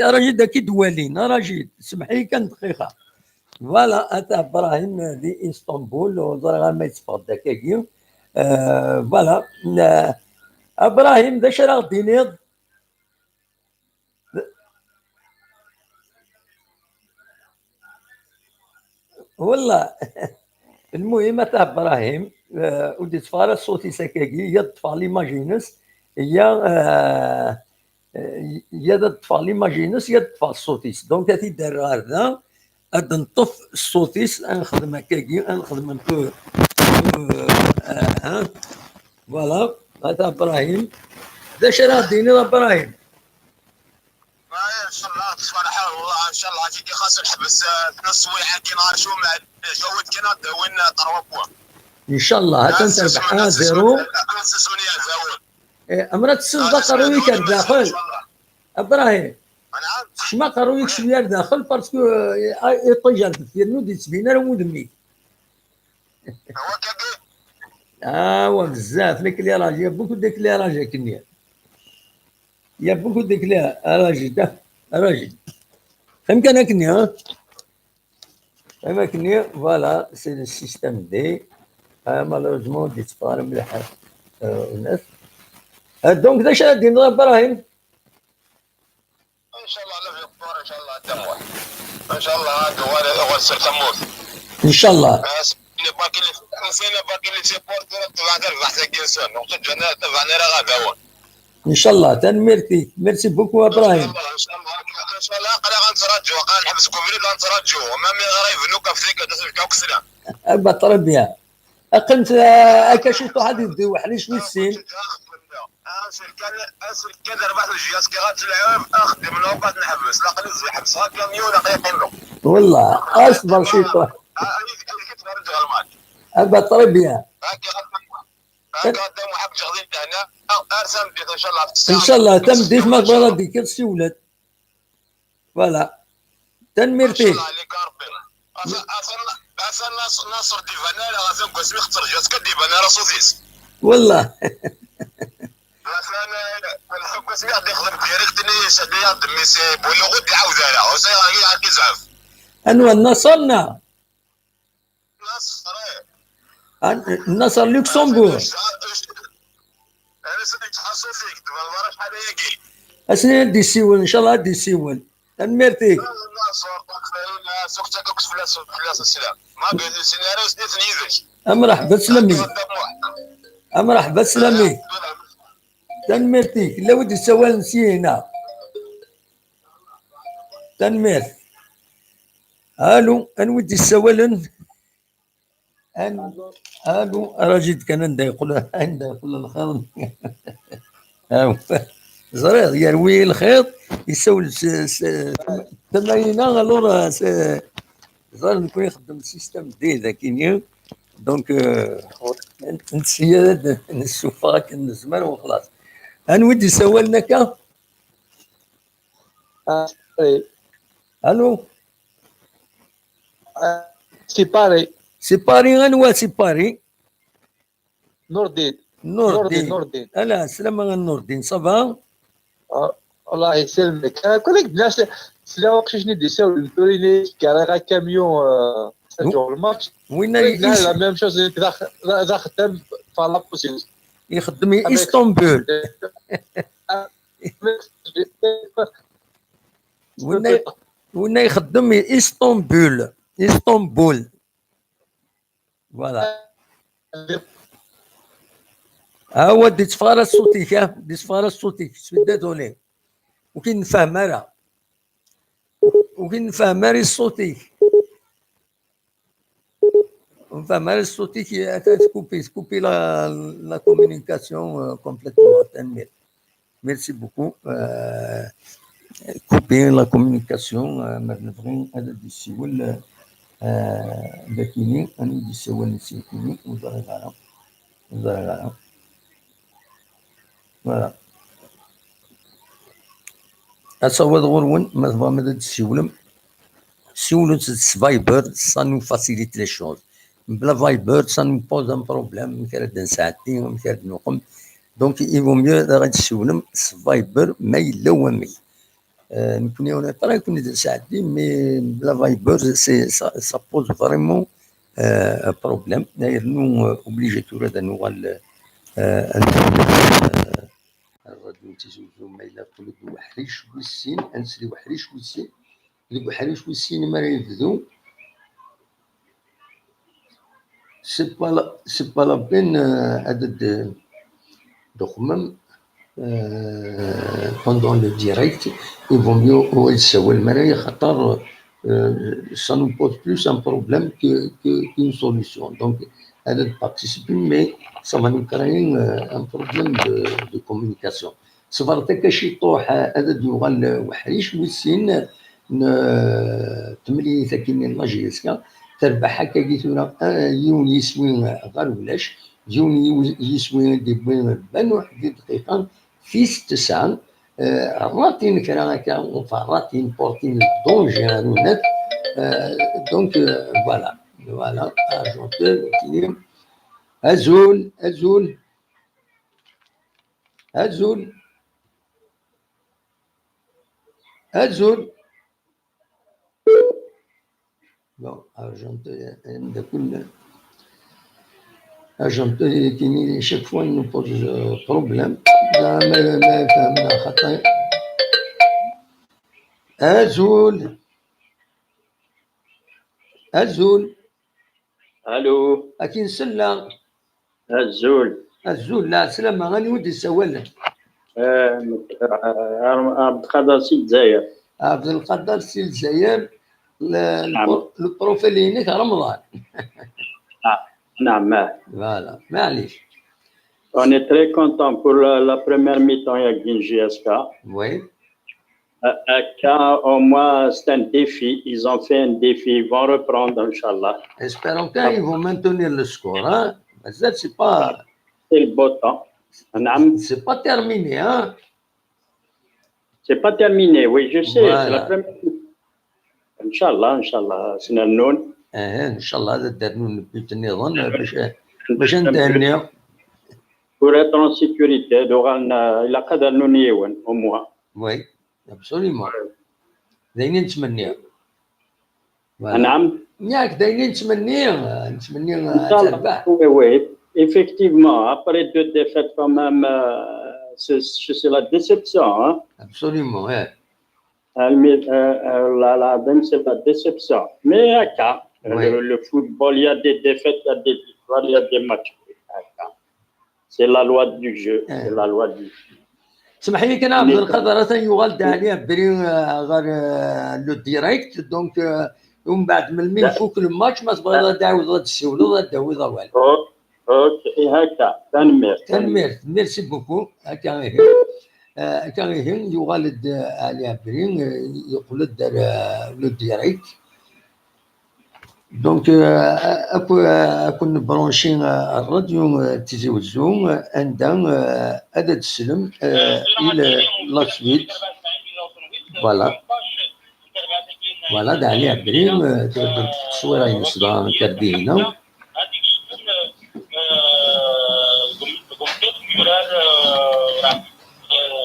راجل اكيد والين راجل سمحي كان دقيقه فوالا اتا ابراهيم دي اسطنبول وزرا ما يتفقد داكاكي فوالا ابراهيم ذا شرا غدي نيض والله المهم تاع ابراهيم ودي تفار صوتي سكاكي يا تفار ليماجينس يا يا تفار ليماجينس يا تفار صوتيس دونك هاتي دار هذا غاد نطف الصوتيس نخدم هكاكي نخدم ان بو فوالا هذا ابراهيم ذا شرا ديني ابراهيم ان شاء الله تصبح والله ان شاء الله كي خاص نحبس نص ويعه كي نهار شو مع جود كي وين طروبوا ان شاء الله هاكا تربح 1-0 اساس من يزول امرات الصدق قرويك داخل ابراهيم نعم شما قرويك شويه داخل باسكو يطير في النود تبينا راه مدمي هو كبير وا بزاف ليكليراج يا بوكو ديكليراج كنيا يا بوكو ديكليراج ده راجل فهم كان كنيا فهم كنيا فوالا سي لو سيستيم دي مالوزمون دي تفار مليح الناس دونك ذا شادي نضرب ابراهيم ان شاء الله لا في الطور ان شاء الله دموع ان شاء الله دوار اول سر ثمود ان شاء الله نسينا باقي لي سيبورت طلع غير بحث كينسون نقطه جنات تبعنا راه غاداون ان شاء الله تنميرتي ميرسي بوكو ابراهيم ان شاء الله ان شاء الله قال غنترجوا قال نحبس كوفري غنترجوا وما غير بنوك في ذيك كوكسنا ابا تربيه اقنت اكشفت واحد يدي وحلي شوي السين كان ربحت الجهاز كي غتلعب اخدم له وقعد نحبس لا قلت زي حبسها كاميون يقيم له والله اصبر شي طه ابا تربيه هكا قدام حق شغلين هنا ارسم بديت ان شاء الله في ان شاء الله تم ديت مقبره ديك السولات فوالا تنميرتي ان شاء الله عليك ربي اصلا ناصر ديفانير غازم قسمي اختار جهاز كديفانير صوتيس والله الحب قسمي غادي يخدم ديريكتني شاديه دميسي بولو غدي عاودها وسي غادي يزعف انو نصرنا ناصر النصر لوكسمبورغ انا سمعت حاسوسيك دابا شحال هي اسني دي سيول ان شاء الله دي سيول تنميرتي سوقتك فلاس السلام ما قال السيناريو سنيت نيزش مرحبا سلامي مرحبا سلامي تنميرتي لا ودي سوال نسي هنا تنمير الو انا ودي السوالن الو راجل كان يقول الخير زرير يروي الخيط يسول 80 الور زار نكون يخدم السيستم دي ذاكيني دونك نسيا نشوفها كان الزمان وخلاص نودي سوالنا كا الو سيباري غنوا سيباري نور الدين نور الدين الا السلامة نور الدين صافا الله يسلمك كلك الناس سلا وقت شنو ديساو البريني كارا كاميون سجل الماتش وين لا ميم شوز ذا خدام فالا بوسيس يخدم اسطنبول وين يخدم اسطنبول فوالا هو دي تفار الصوتي دي تفار الصوتي سداتو ليه وكي نفهم راه وكي نفهم راه الصوتي نفهم راه الصوتي كي تكوبي لا كومونيكاسيون كومبليتومون تنمير ميرسي بوكو كوبي لا كومونيكاسيون ما نبغي هذا دي السيول داكيني انا دي السيول نسيتني وزرغاله فوالا اصوات غرون ما تبغى مدد السيولم سيولو سفايبر سا نو فاسيليت لي شوز بلا فايبر ça nous pose un problème كرد نساعدين كرد نقم دونك يفو ميو غادي تسولم فايبر ما يلا وامي نكوني انا ترى كوني نساعدين مي بلا فايبر سي سا بوز فريمون بروبليم داير نو اوبليجي تو هذا نو الراديو تيزوجو ما إلا قلت وحريش والسين أنسري وحريش والسين لي وحريش والسين ما يبدو سي با لا بين عدد دخمم pendant le direct il vaut mieux هو يتساوى المرايا خاطر ça nous pose plus un problème qu'une solution donc elle participe mais ça va nous créer un problème de communication صفرتك شي طوح هذا يغال وحريش والسين تملي ثكيني لاجيسكا تربح هكا قيتونا يون يسوي غير ولاش يون يسوي دي بان واحد دقيقه في 6 راتين كرا هكا راتين بورتين دونجيرونات دونك فوالا اجونتور كيني ازول bon اجونتور عند كل اجونتور كيني chaque fois il nous pose problème ما فهمنا خطا ازول الو اكين سلا الزول لا سلامة غاني ودي سوالك عبد القادر سي الجزائر. عبد القادر سي الجزائر نعم. البروفيل هناك رمضان. نعم. Voilà, معليش. On est très content pour la première mi-temps avec GSK. Oui. Quand au moins c'est un défi, ils ont fait un défi, ils vont reprendre, Inch'Allah. Espérons qu'ils vont maintenir le score. Hein? C'est pas. C'est le beau temps. C'est pas terminé, hein? C'est pas terminé, oui, je sais. Voilà. C'est la première. Inch'Allah, c'est un non. Inch'Allah, هذا الدرنون بيتني ظن باش ندهنيو. Pour être en sécurité, il a قدر نونيون au moins. Oui, absolument. دايرين نتمنيو. نعم. ياك دايرين نتمنيو تربح. Oui, effectivement, après 2 défaites quand même, c'est la déception. Hein? Absolument, oui. C'est la déception. Mais le football, il y a des défaites, il y a des victoires, il y a des matchs. C'est la loi du jeu. C'est la loi du jeu. سمح لي كان عبد القادر يغال عليه بري غير لو ديريكت دونك ومن بعد من يفوك الماتش ما تبغى تعاود تسول ولا تداوي والو. اوكي هكا تنمير ميرسي بوكو هكا كان يغال عليه بري يقول دار لو ديريكت دونك اكون برونشي الراديو تيزوزو عندها عدد السلم الى لا سويت فوالا دا عليها بريم التصويره ينصدها كردي هنا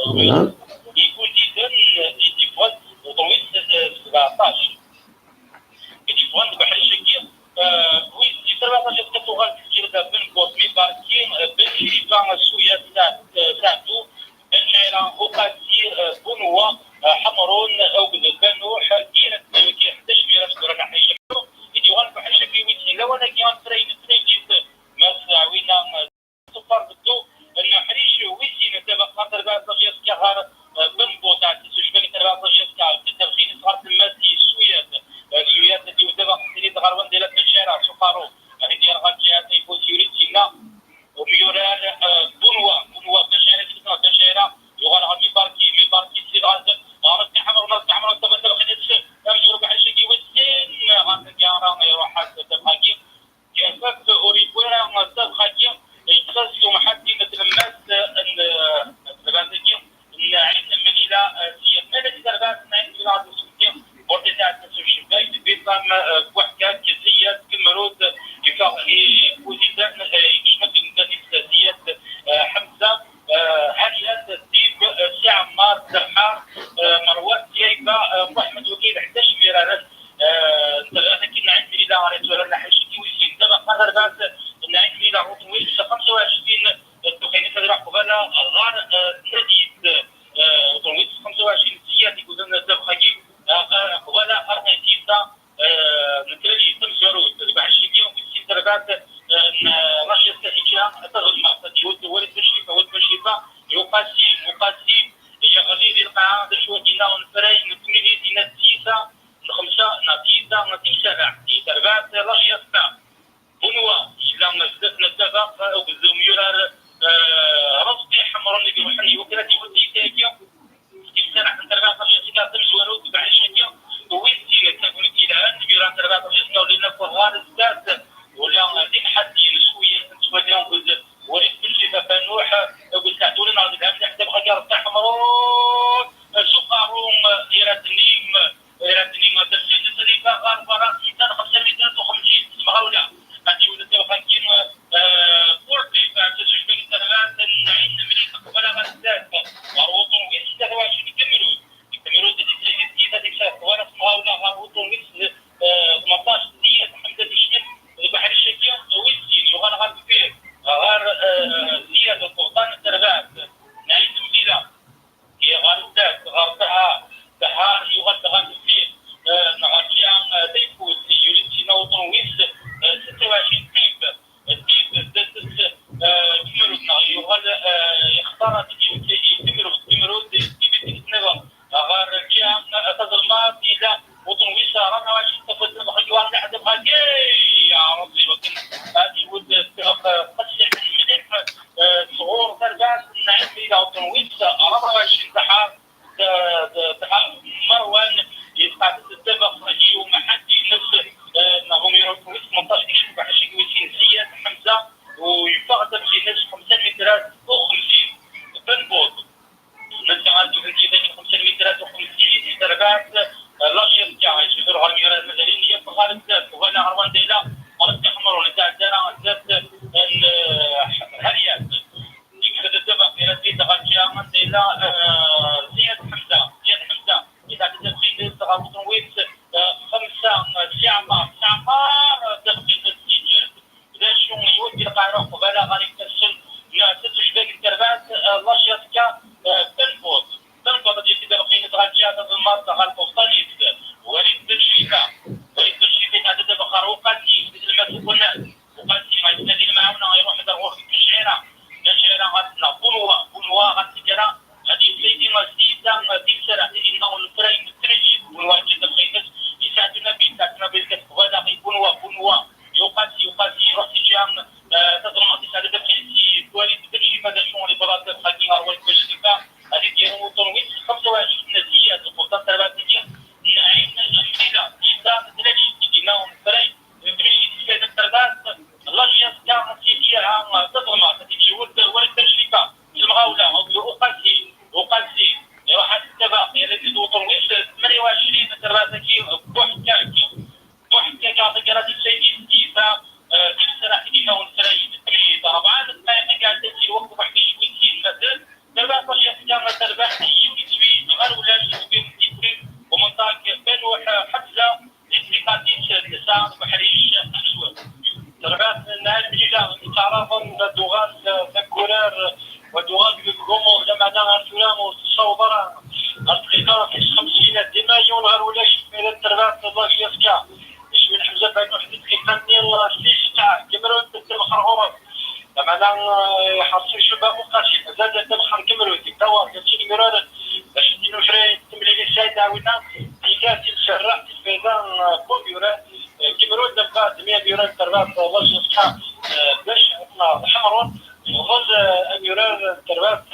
فوالا ولا غار تناديت وطنويت 25 سياد يقول لنا الدبخاكي ولا أرنا تيتا نتالي تمسرود بعشيكي وكسي دربات رشيد كثيرا تغلما تجود ولد بشيفة يقاسي هي غادي يلقى شو دينا ونفري نتملي دينا تيسا خمسة نتيسا دربات رشيد بنوا إذا ما زدنا الدفاق أو بالزوميرار رصدي حمر اللي بيروحني وكلاتي ودي تاكيا يسترح من دربات رشيد تمشورود بعشيكي وينتي تكونتي الآن بيران دربات رشيد ولينا فغار الزاد ولا ديك حد شوية نتواليهم وليد بلشي فبنوح وساعدوا لنا غادي نعمل حتى بغا كارت تاع حمرون سوقاهم إيراتنيم تسريفا غار برا 655 مغاولة غادي ولد وخاكين كورتي فتسجل الدربات نعين مليك ولا غزات وروطون ويس 26 يكملوا ديك وانا مغاولة غروطون ويس 18 ديال محمد الشيخ البحر الشكي ويسي وغنغال فيه غار زياد القبطان الدربات نعيد مدينة هي غالدات غارتها بحار يغاد فيه نغاتيا ديفوز يوليتي نوطن ويس 26 تمرد يغاد يختار تمرد تمرد غار جيا تظلمات إلى وطن ويس رانا واش تفضل بخيوان لحد بخاكي يا ربي وكن هذه ود قصح مليح صغور دربات نعيم إلى وطن ويس 24 سحار مروان يتقاعد الدبق يوم حدي نفس نغم يروح ويس 18 يشوف عشان ويسين سياد حمزة ويفقد في نفس 5 مترات و50 بنبوط من غادي في ذيك 5 مترات و50 دربات لاشيط تاع يشوفوا الغرميرات المدنيه في غالب ذات وهنا عروان ديلا ارض احمر ولا تاع الدرا ذات الهريات يكفد الدبق في رصيد غادي ديلا زياد حمزه اذا كنت تخيل تغوط ويت 5 ساعه دخل السجل اذا شنو يودي القاهره قبل غادي تسل تشبك الدربات لاشيط كا تنفوت ديال الدبقين تغادي المرضى غالبوستاليت وليد بالشفاء هذا دابا خروقاتي المسؤول وقالتي غادي نادي معاونا غيروح يدور في الشعيره غادنا بنوا غاتيرا غادي سيدي مسيدا تيسرا انه الفريق الترجي والواجب الخيمات يساعدنا بالكتب هذا بنوا يقاسي روح تجام تظلمات هذا دابا وليد بالشفاء هذا شنو اللي بغات خليها وليد بالشفاء هذه ديال وطنويت 25 نتيجه القطاع التربويه نعين الحيله إذا تلاقي ديناهم فريق في التربات الله يسكا فيها تظلمات هذه ولد بالشفاء المغاوله وقاسي واحد التباقي الذي وطنويت 28 ترباتكي بوحكا كاع غادي سيدي ستيفا تسرح دينا ونسري طبعا ما قاعد تجي وقت واحد شويه مثلا دربات باش يسكا دربات يمشي غير ولا يمشي ومنطقه بنوح حفزه استيقاظيه النساء بحريش الشوال دربات النهار الجيجا تعرفون دوغاز ذكورار ودوغاز بالقومو لما دار سلام والصوبره القطار في 50 ديمايون غير ولا شي دربات الله يسكا من حمزه بن وحده كيفني الله سيش تاع كبروا الخرغوره لما حصل شباب مقاسي زاد الدبخر كملوا توا كتشي مراد باش نديرو شري تمليل السيد عاودنا حكايه الشراح الفيضان كومبيورات كملوا دابا 100 يورو تربات الله يصحى باش عطنا حمرون وغز اميران تربات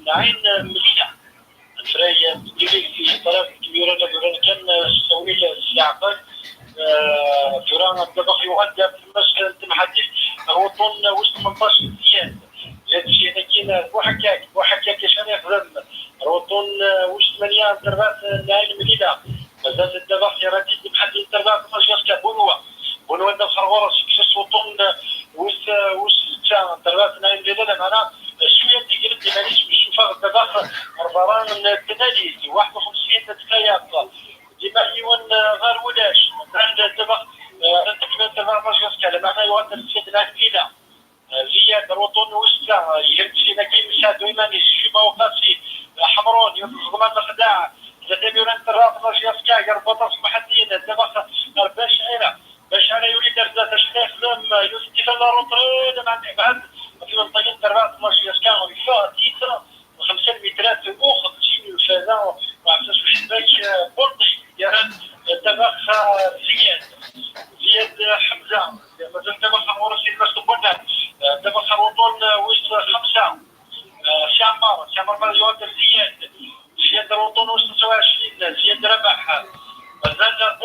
عين مليله الفري ديري في طرف كبيره كان سوي الشعب فيران الدبخ يغدى في المسجد المحدث الوطن وسط 18 سياد هذا الشيء كاين وحكاك شنو يخدم الوطن وسط 8 دربات العين المدينه مازال الدبخ يراتي المحدث دربات ماشي بنوا الدبخ الغرس كسس وطن وسط دربات العين المدينه معنا شويه ديال الدماليش بشوفها الدبخ ربران التنادي 51 دقيقه ديما يون غير ولاش عند الدبخ تقريبا 14 سنه معناها يوصل لسيدنا كيلا زياد الوطن وسط يمشي كيمشي سعد ويماني شيما وقاسي حمرون يوسف ضمان الخداع زاد ميوران تراب ناجياسكا قربطاس محدين دابا باش عيره باش انا يولي درزات شيخ لم يوسف لاروطري مع بعد في منطقه تراب ناجياسكا ويفا تيتر 5 مترات اخر تيمي وشاذا وعفاش وشباك بولطي ديال دابا زياد حمزه مازال دابا خمور سيد باش تبونا دابا خروطون وسط 5 شامر مليون زياد روطون وسط 29 زياد ربح مازال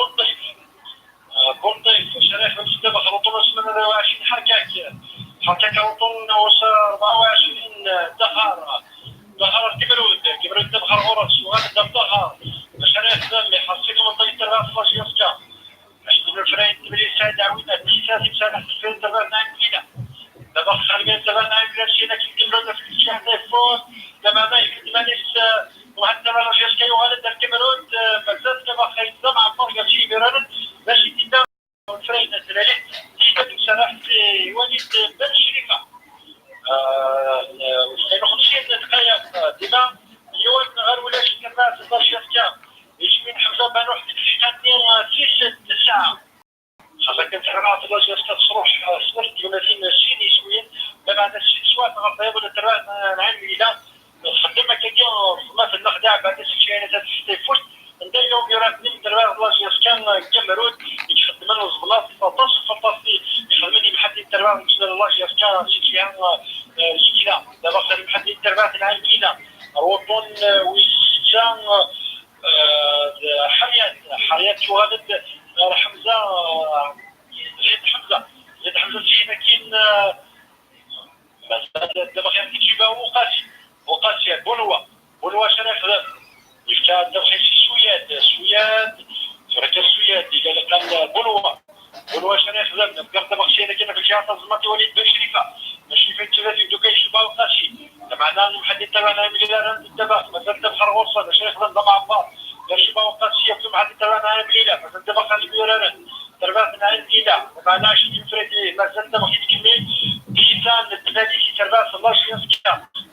بولطيف شريف وسط دابا خروطون وسط 28 حكاك روطون وسط 24 دخار كبرود دابا خرغورس وغادا دخار شريف دامي حسيت منطقه الراس فاشياسكا من الفريق تبلي سعد عوينا تيساسي مساحة في التبع نايم كده دابا خارجين التبع نايم كده شينا كيمرنا في الشهر تليفون دابا نايم مانيش واحد دابا راجل كاي وغالد الكاميرون مازال دابا خايزه مع الفرقه شي بيران باش يتدا الفريق الدراري تيساسي مساحة في وليد بن شريفه 52 دقيقه ديما اليوم غير ولا شي كما 16 كام يجمين حمزه بن واحد الدقيقه 6 ساعه خاصة كنتحرى في لاجاس كتصروح صفر 30 شيني شويه ما بعد شي شويه غطيب ولا ترى نعلم الى خدمه كاين ما في النخدع بعد شي عينات تستيفوت نديرو يرا من ترى لاجاس كان كاميرون يخدم لنا الزبلاط فطاطي يخدمني محل التربيه بالنسبه للاجاس كان شي عام الى دابا خلي محل التربيه العام الى روطون ويشان حريات وغادد حمزه زيد حمزه شي كاين دابا خير كيجيبها وقاسي بولوا شريف يفتح دابا شي شويات راه شويات اللي قال بولوا شريف دابا خشينا كاين في الشارع الزماتي وليد بن شريفه الثلاثي دوكا يشبه وقاسي معناه المحدد تاعنا ملي دابا مازال دابا خرغوصه شريف ضم عبار يشبه وقاسي في المحدد تاعنا مليله مازال دابا خالي بيوران تربات من عين إلى معناش يفرد مازال دابا كيتكمل كيسان الثلاثي في تربات الله شي يسكت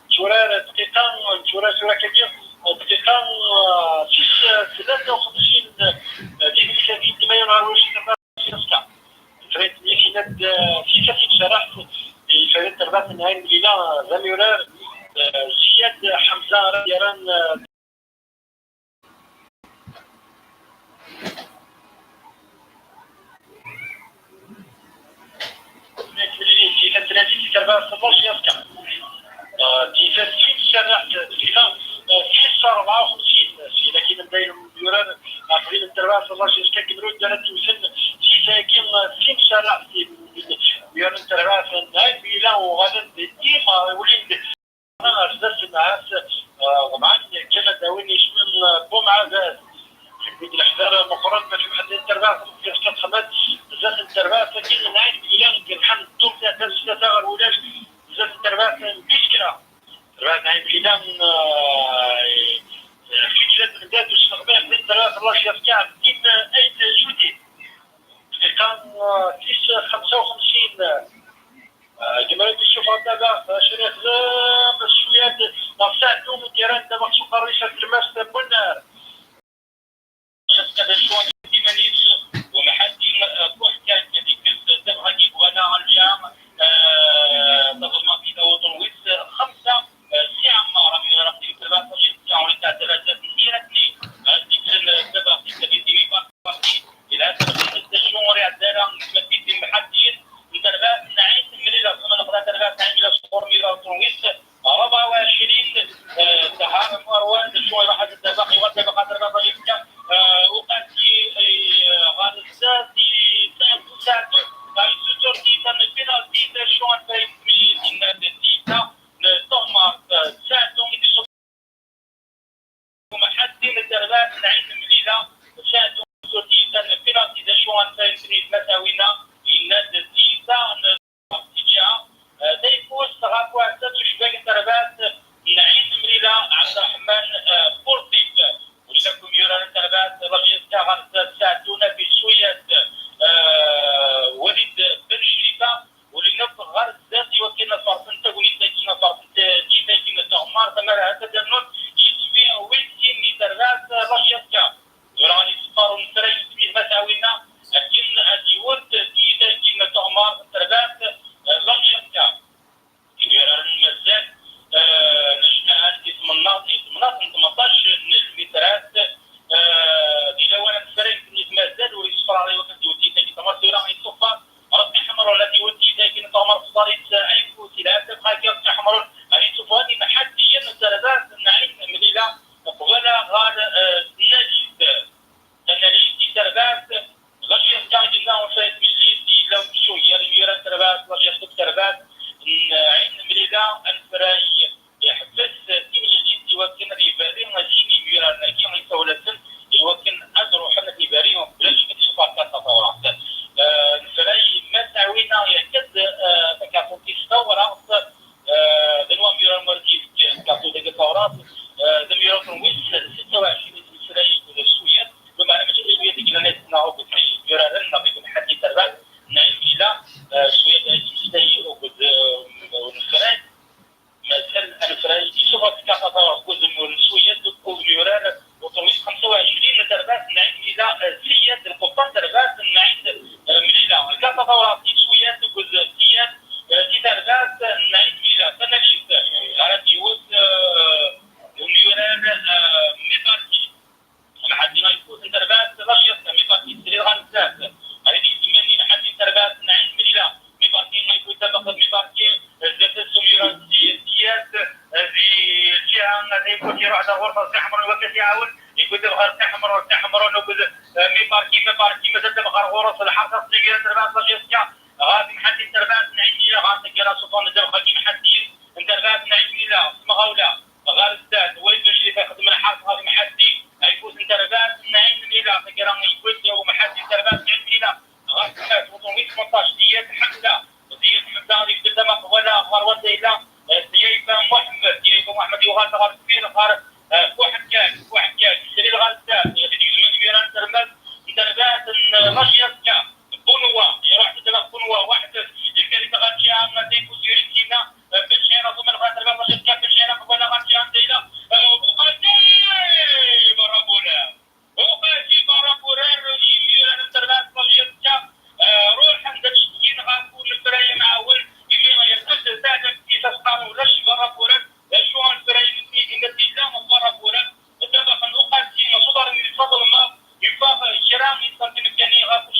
شورار دقيقه شورار كبير دقيقه 53 ديك 30 ما ينهار تربات يسكت فريد يكينات في كثير شرح في فريد تربات من عين إلى زميرار زياد حمزه يران الثلاثي تربات الله شي يسكت كيفاش شرحت فيها في 54 شي لكن ندير يوران عقلين التربات الله شي يسكت كبروا دارت وسن في ساكن في شرحت يوران التربات هاي بلا وغادا ديما وليد انا جلست معاه طبعا كان داويني شمن بوم عزاز يقول الاحذار مقارنه في محل التربات في خدمات بزاف التربات لكن نعيش بلان كنحل الدور تاع الثلاثه ولاش بزاف التربات مشكله تربات نعيش بلان فكره بدات استخدام التربات الله يفكع بديت ايد جديد كان في 55 جمالات الشوفه دابا شريت شويه نفسات نوم ديران دابا خصو قريشه الماس بالنار هذا الشوان ديمانيس ومحدين واحد كان هذيك الدبغه كيف وانا اليوم تضمن في وطن ويس 5 ساعه ما راه راه 13 ساعه ولا 3 دقائق ديك الدبغه في ديمي باقي الى هذا الشوان راه دارا مديت المحدين دربات نعيش من الى صنع دربات نعيش الى صور ميرا ويس 24 تهاب مروان الشوان واحد الدبغه ودبغه دربه يفكا وقاسي غاد السادي ساعته يسجل ديتا البينالتي تاع شوان فايت من ديتا التهمه ساعته ومحدين الدربات نعيش من الليله ساعته ديتا البينالتي تاع شوان فايت من مساوينا الناس ديتا الاتجاه دايفوس غاكوا حتى تشبك الدربات نعيش من الليله عبد الرحمن بورتيف وشكم يرى التربات رجيستا غرزة ساعدونا في شوية وليد بن شريفة ولنفس غرزة يوكينا فرصنتا وليد دايتنا فرصنتا جيتاكينا تمر هذا النوت يجي ويتين يدرس رشيتك وراني صفار نتري في مساوينا لكن اليوت دي كيما تأمر تربات رشيتك يرى المزاد نشنا عندي 18 مترات دي لوانا تفرق في المزاد ويصفر عليه وقت يودي تاني تمر يرى يصفر رد حمر الذي يودي لكن تأمر صارت أي كوتيلات تبقى كيف تحمر أي صفاني محديا الزلزال النعيم مليلة ولا غار نجد النجد تربات غشية قاعد الله وفايت مليل لو شوية يرى تربات غشية تربات عين مليلة الفراي يحبس دين الجديد يوكن الإباري وزيني يرى النجيم يتولدن يوكن أزرو حنة إباري وبلاش كتشوف على التطورات الفراي ما تعوينا يكد تكافل تستورات دنوان يرى المرجي كافل تطورات دميرات ويس 26 الفراي السويد بمعنى مش السويد اللي نتناهو بتعيش يرى لنا بيكون حد تربات نعيم إلى سويد يستيقظ والفراي مثل الفراي يشوفها كتطورات جزء من السويد ويرى وطويل 25 تربات نعيم إلى سيد القبطان تربات نعيم مليلة كتطورات سويد جزء سيد في تربات نعيم إلى سنجد على ديوز وميوران ميبارتي لحد ما يكون تربات رشية ميبارتي سرير غانسات هذه يسميني لحد تربات نعيم مليلة ميبارتي ما يكون تبقى ميبارتي زفت سميران سياسيات ذي الجهة التي يكون يروح على غرفة تحمر وقت يعاون يكون تبغى تحمر ونقول ميبارتي مثل تبغى غرف الحركة تجي تربات رشية غادي محدي تربات نعيم مليلة غادي تقرا سلطان الدوخة محدي تربات نعيم مليلة مغاولة غير الزاد ويد اللي يخدم الحرب هذا محدي يفوز تربات نعيم مليلة تقرا يفوز ومحدي تربات نعيم مليلة غادي وطومي 18 ديال حمله ديال حمله اللي قدامك ولا مروه ديلا ديال محمد يغال غير كبير غير واحد كان سرير غير الزاد يدي يجمع تربات رشية بنوة يروح تدرس بنوة واحد يمكن يتغطي عن ديكو سيرينا بالشيرة ضمن غاتر ما شفت بالشيرة قبل غاتي عن ديلا وقاتي برابولا يمير الدربات رشية روح عند الشيين غاكون الفراي معاول يمير يرتد ذاتك في تسقى ولش برابولا شو الفراي في ديلا برابولا دابا كنوقاتي صدر من الفضل ما يفاق الشرام يستنتج كاني غاكوش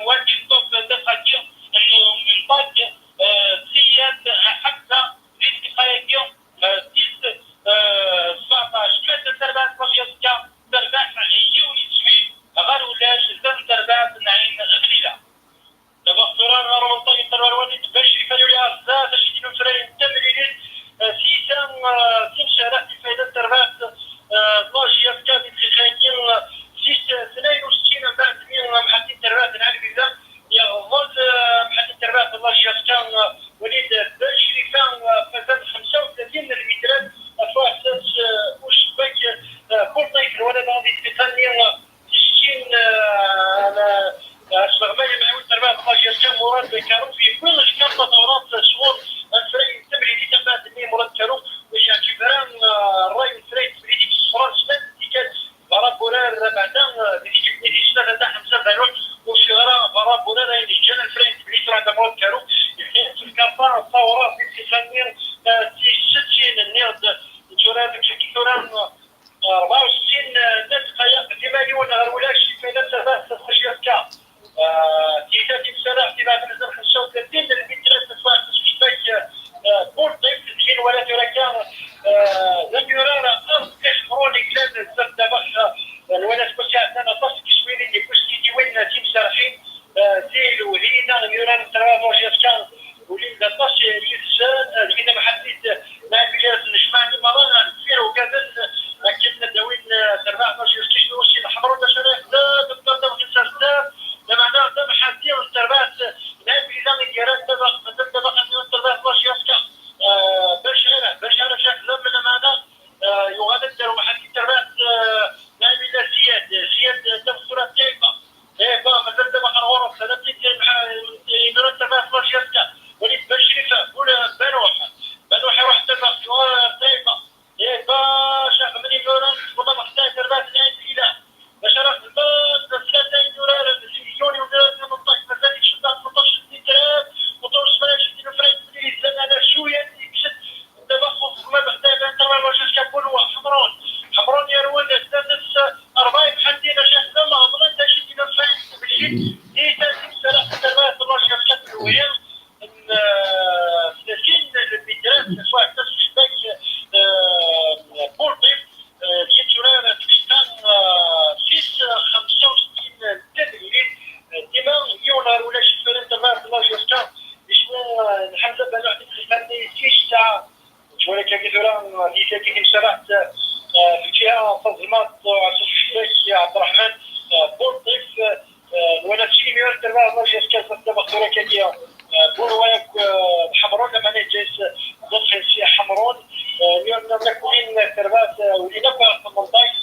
نودي الطب دقيق انه من طاق زياد حتى في دقائق 17 متر تربات مشيتك تربات يوني سوي غير ولاش زم تربات نعين غليله دابا غير منطقه تربات وليد باش يفعلوا لها الزاد باش يديروا فرين تمريرين سيسان تمشي راح فايده تربات لاجيه في كافي تخيل 62 بعد من محل التربات نعرف اذا يظل محل التربات الله يشكر وليد بشري كان فزاد 35 ملم فاسس وشبك كل طيف الولد هذه تقني 60 اسمغمالي مع التربات الله يشكر مراد كانوا في كل كان تطورات شهور الفريق التمري اللي تبعت اللي مراد كانوا وش اعتبران الراي الفريق اللي فرنسا كانت برابولا بعدا اللي اشتغل تاع 5 بنون وشغله برابولا اللي جانا الفريق اللي تاع مراد كانوا في الكابار الثورات في ثانيه تشتين النيرد تورات كيفوران 64 دقيقه 8 غير ولا شي فايده ثلاث خشيتك تيتاتي بسرعه في بعد نزل 35 المتر تفاح شباك بورطيف تجين ولا تراكان لم يرى كشمروني كلاد الزبده بخ الولد كوشا انا تصك شويني اللي كوشتي وين تيم سارحين زيلو هينا لم يرى الترافو كان ولين دطاش يسان لقينا محدد ما بجاز نجمع المرة نفير وكذا لكن داوين ترباح باش يسكيش نوشي الحمر ولا شريف لا تبقى غير لا لمعنى دم حدين التربات لا بيزان ديالات دابا خلينا التربات باش يسكا باش انا شاف لما لمعنى يغادر داروا محل التربات لا بلا زياد دم صورة تايبا مازال دابا خنغورف انا بديت يديروا التربات باش يسكا وليد بشريفه ولا بنوحه واحد دابا تايبا شاف من يوران والله محتاج تربات الى باش راه الباب 3 يورو السيزوني ولا 18 مازال يشد 18 لتر موتور سماش يديروا فريق اللي يزن على شويه يكشف دابا خص ما محتاج انت ما جاش كابون حمرون يا رواد 4 بحال دينا شاف ما عمرنا حتى شي دينا فريق بالجيل دي تاسيس سلاح تربات الله شاف الويل 30 المترات سواء تاسيس شباك بورطيف يتورا تكستان 65 تدريب ديما يونر ولا شي فريق تبارك الله يستر شنو الحمد لله بان واحد الخدمه فيش تاع شويه كيفورا اللي كيف سرعت في جهه تنظيمات عصف الشباك عبد الرحمن بورطيف وانا في ميور تبارك الله يستر دابا خطوره كبيره بونواك حمرون لما جالس دخل في حمرون اليوم ناكلين تربات ولينا بقى 18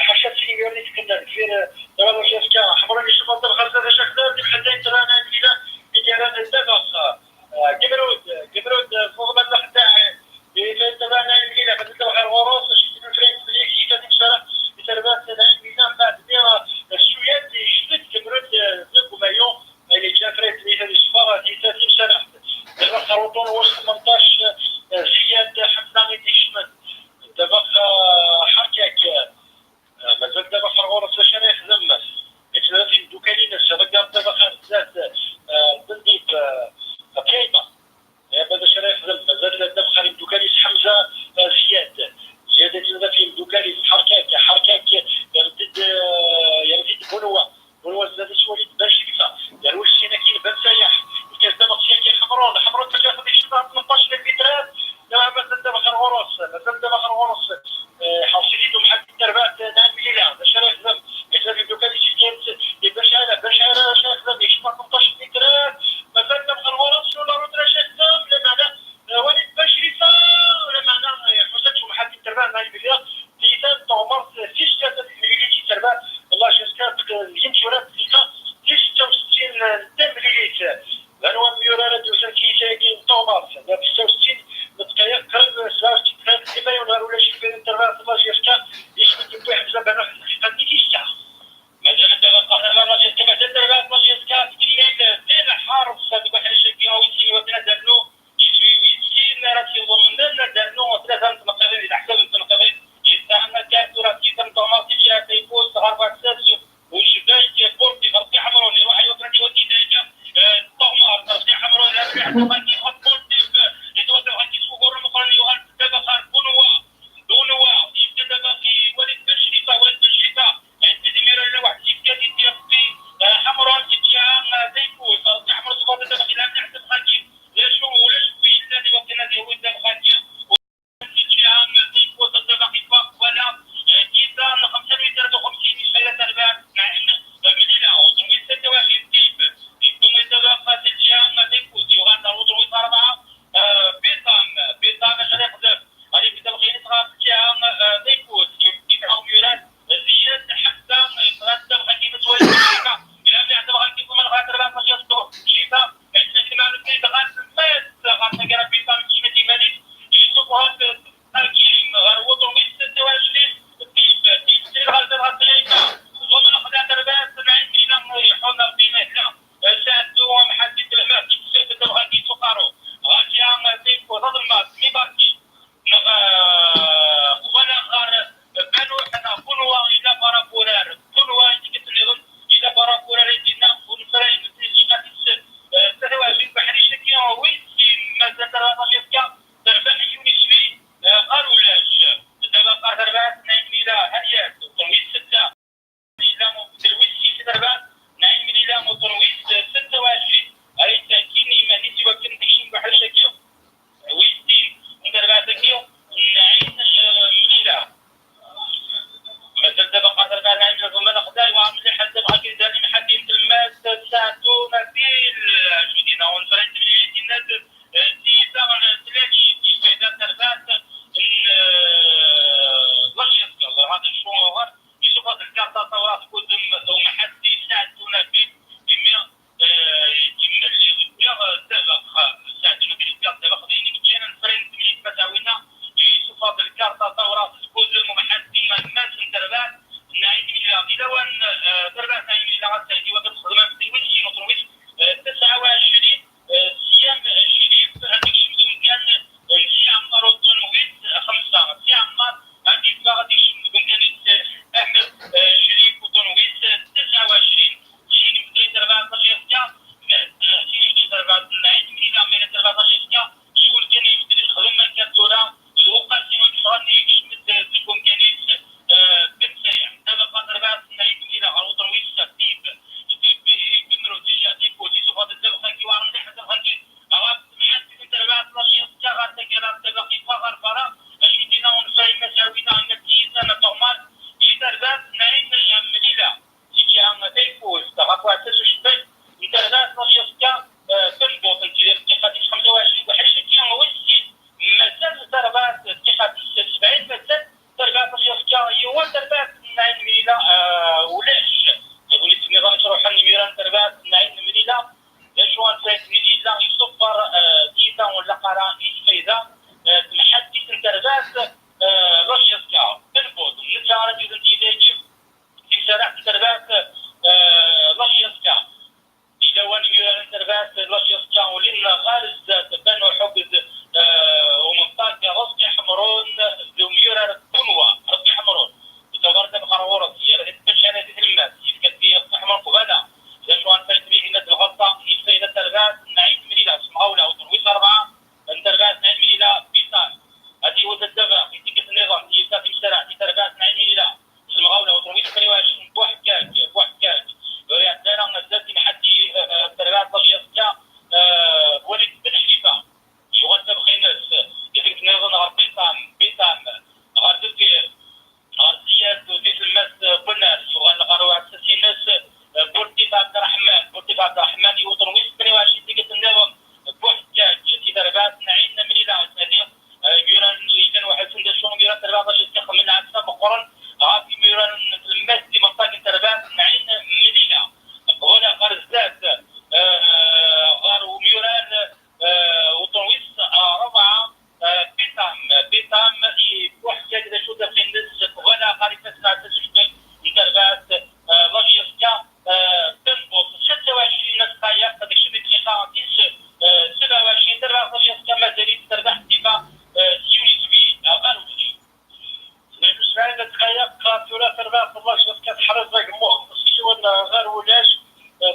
حاشا في ميور اللي كنا في دابا جالس حمرون يشوف الضرب خرجه شكلها اللي حدين ترانا كذا بديران الدفق جبرود فوق ما نخدع في ترانا المدينه بدل غير غروس شفتوا فريق في كذا شرع تربات نعيم ميزان بعد بها الشويات يشتد جبرود ذوق مايو اللي جا فريق مثل الصفاره في 30 سنه دابا خروطون وسط 18 زياد حمداني ديشمن دابا حركاك مازال دابا فرغورس باش انا يخدم يتلا في الدكانين الشركه دابا خرجات بنديب كايبه هذا شرا يخدم مازال دابا خارج الدكانيس حمزه زياد يتلا في الدكانيس حركاك يردد بنوه زاد شويه باش كيفا داروا السينا كاين بن سايح كاس دابا كاين حمرون تجاهل يشتغل 18 مترات دابا مازال دابا خرغورس حاصلين بحال التربات نعم ليله باش راه يخدم يتلا في الدكانيس باش انا يخدم يشتغل 18 مترات مازال دابا خرغورس ولا رودرا شاكتم لا معنى وليد بشريفه ولا معنى حسن محل التربات نعم ليله تيتان تومرت فيش كانت مليليتي التربات الله يشكرك يمشي ولا دقيقه 66 تمليليت غنوا ميورا دوزا كيتاكين تومرت 66 دقائق قرب 67 دقائق كما يونر ولا شي في التربات الله يشكرك يشمت بواحد زبانه قد كيشتا مازال دابا قهرنا راجل كما تدربات الله يشكرك كليات دير حارس هذوك حنا شاكين ويتي وتعذبنو يسوي راه تيظن لنا دارنو 3 نقطه الى حساب النقطه يستعمل كاتورا كيتم تومرت فيها تيفوز غرفه 6 والشباك بورتي غرفه حمراء اللي واحد يوصل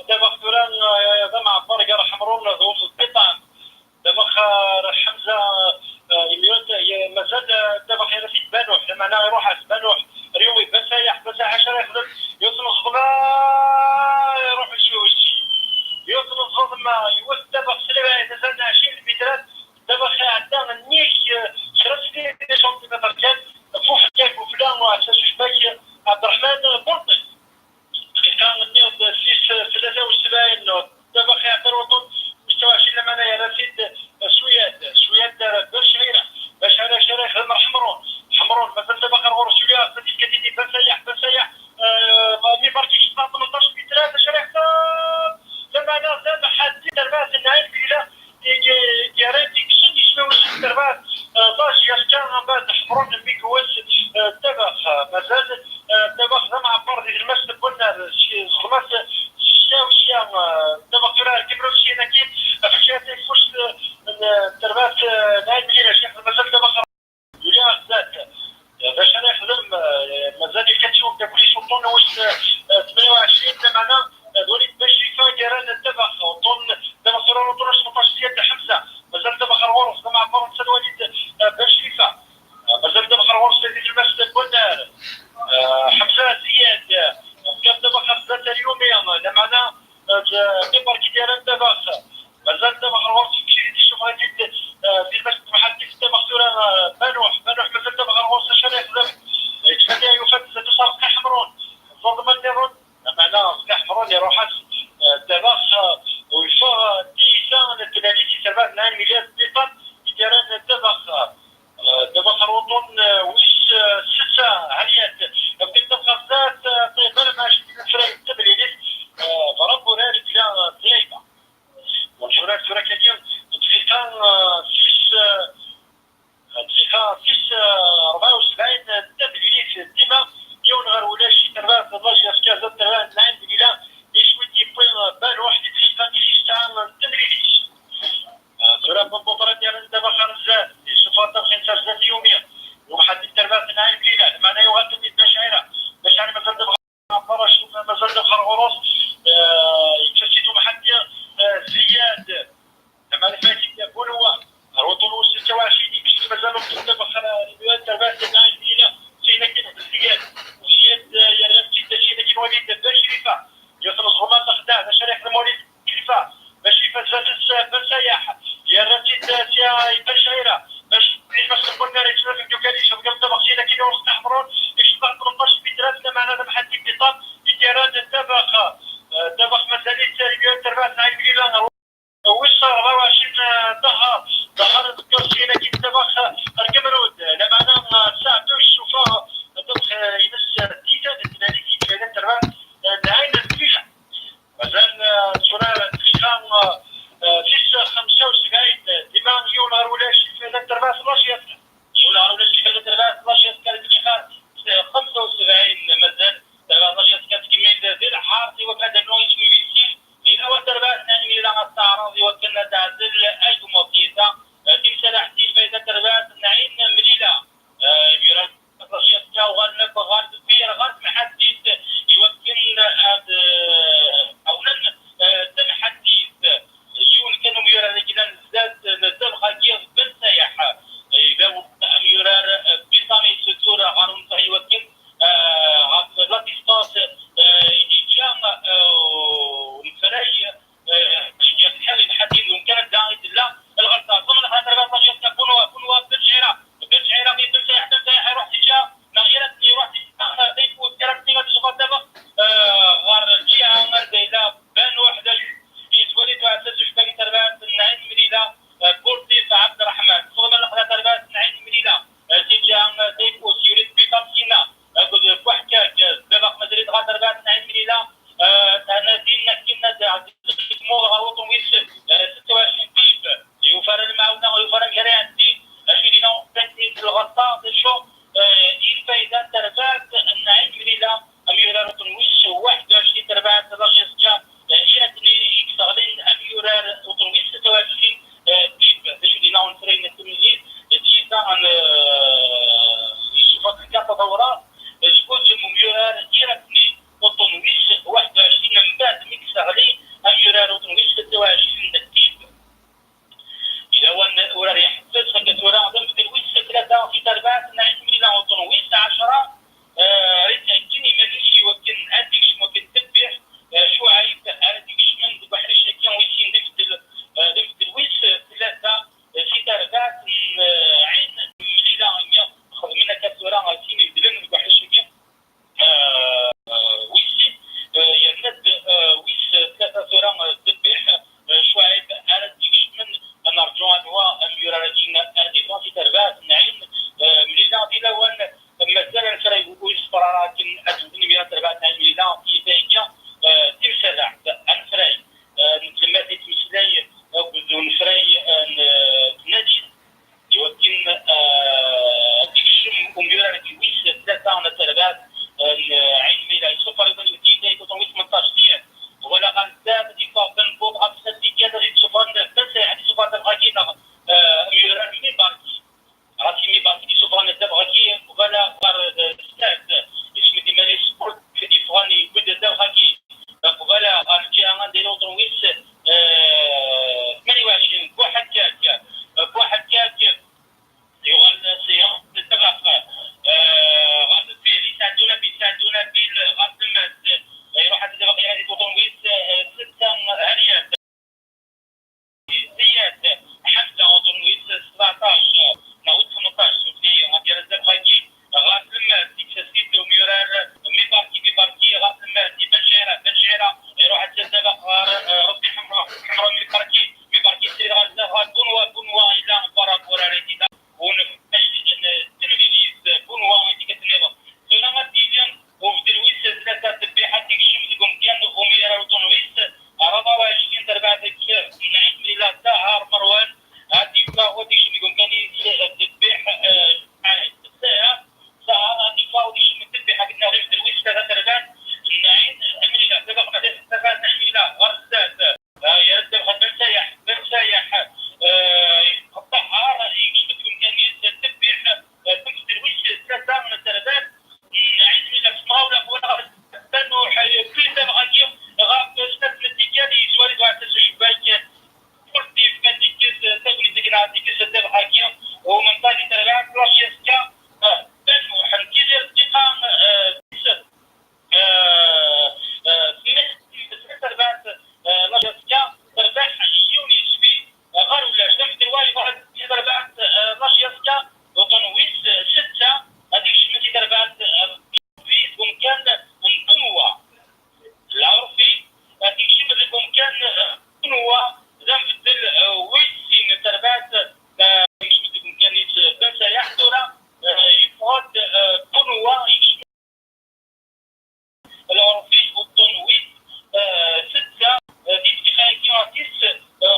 دابا اختوران هذا مع برقر حمرون دوز البيطان ما يوث دابا خسري مازال 20 البدرات دابا عندنا النيش شرات فيه دي سنتيمتر كان فوق كيف وفلان واساس باك عبد الرحمن بورطي كان النيوض 73 دابا خاطر وطن مستوى شي لما انا يا رشيد سوياد بشعيره شريخ حمرون مثلا دابا غنغور شويه خديت كتيدي بنسيح مي بارتيش 18 في 3 شريخ لما انا زاد حد دربات النهايه بلا يا ريت يكسد يسمو دربات باش يرجع بعد حمرون ميكوس دابا مازال دابا مع بردي المسجد قلنا شي خمس شاو دابا قرا كبروا شي نكيد فشاتي فوش دربات نهايه بلا شيخ مازال دابا يا ذات باش انا نخدم مازال يكتشف كبوليس وطن واش 28 معنا وليد باش يفاجر الدبخ وطن دابا صرا وطن 18 سياد حمزه مازال دابا خرغورس مع فرنسا الوليد باش يفا مازال دابا خرغورس في المسجد بولدار حمزه زياد كان دابا خرجت اليومين معنا ميمبر كي داير الدبخ مازال دابا خرغورس كيمشي يشوف غادي في المسجد محل كيف دابا خسوره بانوح مازال دابا غنغوص شريك دابا يتفادى يفاد تصار سلاح حمرون الظلمه اللي رد معنا سلاح حمرون يروح دابا ويفا ديسان التلاليتي سبب 9 مليار بيطان يديران دابا خروطون ويش 6 عاليات بديت الخزات طيبه ماشي فريق التبريد فربو رارد الى طيبه ونشوفك صوره كثير دقيقه 74 تبريد ديما يون غير ولا شي تربات 12 اشكال زاد تربات 9 مليار يشوي يبين بال واحد دقيقه يشتغل تدريبي صوره بالبطوله ديال دابا خرجات يشوفها تبقى تسجل يوميا وواحد التربات 9 مليار معناه يغادر بشعيره مازال دابا فرش مازال دابا خرغوروس يكتشفوا محل زياد زعما فاتي يقول هو الوطن 26 يمشي مازال دابا التربات 9 مليار سينا كده زياد وزياد يا ربتي شي لكن وليد باش يفا يخلص هما تخدع شريك المولد يفا باش يفا زاد بنسياح يا ربتي باش شعيره باش قلنا راه في الدوكاليش وقال دابا شي لكن وسط حمرون يشطح 13 في 3 معنا محل البطاط يديران دابا مازال التربيه تربات 9 مليون وش 24 ظهر الكرسي لكن دابا الكاميرود لا معنا ساعدو يشوفها دابا ينس ديتا التلالي كيف تربات العين الفيلا مازال صوره دقيقه 75 ديما يولار ولا شي في التربات 12 يولار ولا شي في التربات 12 كانت دقيقه 75 مازال 12 كانت كميه ديال حارتي وكذا نوع يسمي الى وتربات ثاني الى التعرض وكنا تعدل اي موقيته تمثال حتى الفايده تربات نعين مليله يراد رشيتها وغنب غارد كبير غارد محدد يوكل اولا تم حديث يون كانوا يرى كذا زاد الدبخه كيف بن سياح اذا يرى بطامي ستور غارون يوكل لا ديستانس يجام والفراي يحل الحديد وكانت داعي لا الغلطه ضمن هذا الغلطه كونوا بالشعيره في بنسيح يروح تجاه نغيرت يروح تجاه ديك وكرتني غتشوف دابا غار الجهه غير بان وحده يتولد على اساس باقي تربات النعيم مليله بورتي عبد الرحمن صوب الاخرى تربات النعيم مليله تجاه ديك وسيريت بيطامسينا واحد دابا مدريد غا تربات النعيم مليله انا دينا كنا مو غوطو ويس 26 بيب يوفر المعاونه ويوفر الجريان دي اجي لنا تنتي الغلطه شو الفايده تربات النعيم مليله اميرار وطنويس 21 تربات 13 سكا ياتني يشتغلين اميرار وطنويس 26 بيب باش لنا ونفرين التمييز تجينا عن يشوفوا التطورات شكون اميرار يركني وطنويس 21 من بعد ميكسغلي اميرار وطنويس 26 بيب إذا ولا يحفز فكتورا عظم في الويس 3 في تربات نعيم مليون وطنويس 10 ريتاكيني ماليش يوكن عندك ممكن تذبح شو عايز عندك من بحر الشكيان ويسين ديك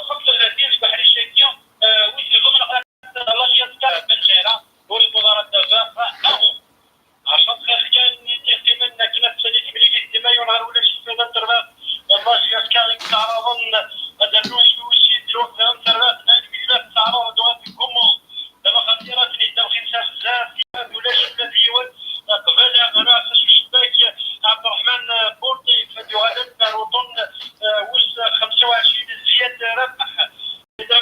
35 البحري الشاكيه ويسيروا من قناه لاشيات تاع بن شيره والمدراء الدفاق عشان كان يتم ان كنا تسالي بلي ديما ينهار ولا شي فدا التربات لاشيات كان يتعرضون هذا شي ديروا فيهم تربات البلاد تعرضوا بكم دابا خطيراتني دابا خمسه بزاف ولا شي بلاد ديوان قبل انا في الشباك عبد الرحمن بورتي في هذا الوطن واش 25 زياد ربح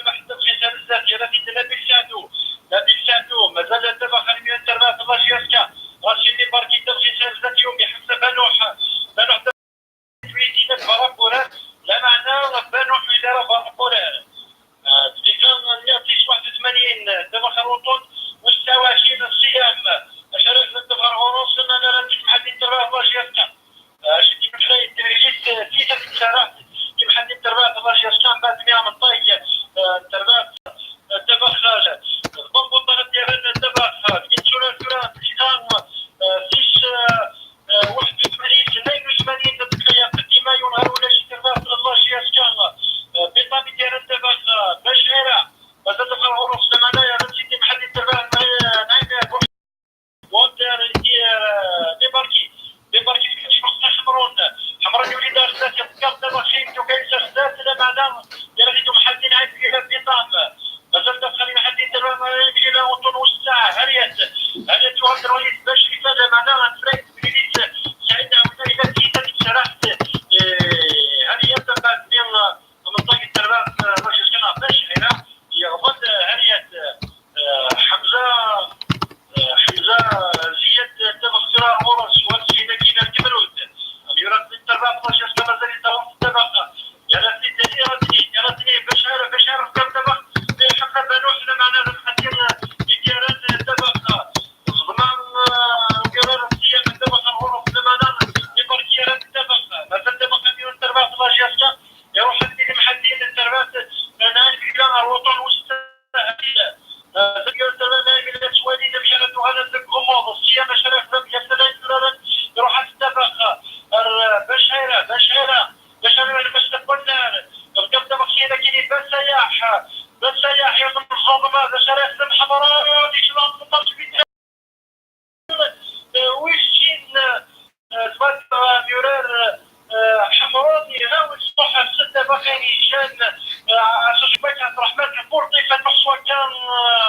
حتى في حساب الذاتي راه كيدير بيساعدو مازال دابا خلينا نتربى في لاشياسكا راشي اللي باركي في حساب الذاتي يوم يحسب بانوح تويتينا بارابورات لا معنى بانوح وزاره بارابورات كان 181 دابا خروطون و26 الصيام اشارك الدفع ونص انا راه محدد التربيه في لاشياسكا شتي بحال التدريجات تيتا بصراحه محدد التربيه في لاشياسكا من بعد 100 من طاي التربيه دابا خرجت البنبوطه ديالنا دابا خرجت ينشروا الكره الختام فيش 81 82 دقيقه ديما ينهار ولا شي تربيه في لاشياسكا بالطبيعه ديالنا دابا بشيره مازال دابا ونص زمانه راه سيدي محدد التربيه نايم وانتر ديباركي كتشوف حمران يولي دار ذات الكاب دابا خيمتو كاينه ذات لا معنى دابا غيدو محدين عاد فيها بيطام مازال دابا خلينا محدين دابا يجي لها وطن والساعه هريات واحد الرئيس باش يفاد معناها غنفريك بليت سعيد عاوتاني الا كيتا تشرحت هريات دابا من منطقه التربه باش كنا باش هنا يغفض هريات حمزه زياد دابا اختراع ورش والسيده كينا الكبرود يراد التربه باش مازال يتهم الدبقه يا سيدي راتني بشار في الدبق حتى بانوح لا معنى الخطير ديالات الدبقه ضمان قرار السياق الدبقه ورش زمانا يبركيرات الدبقه مازال الدبقه ديال التربه بلاجياسكا يروح الدين محدين التربات نايم بلا الوطن والسهله زكير التربه نايم بلا سوالي مشاركوا هذا الكوموند السياق شرف يروح الدبقه بشيره باش تقولنا القبضه مخيله كيني بالسياح يوم الخطبه بشيره يخدم حضارات يشرب مطرش بيتها ويشين زبط ميورير حمراني هاو الصبح الستة باقيين يشان عشان شباك عبد الرحمن البورطي فالمحصوى كان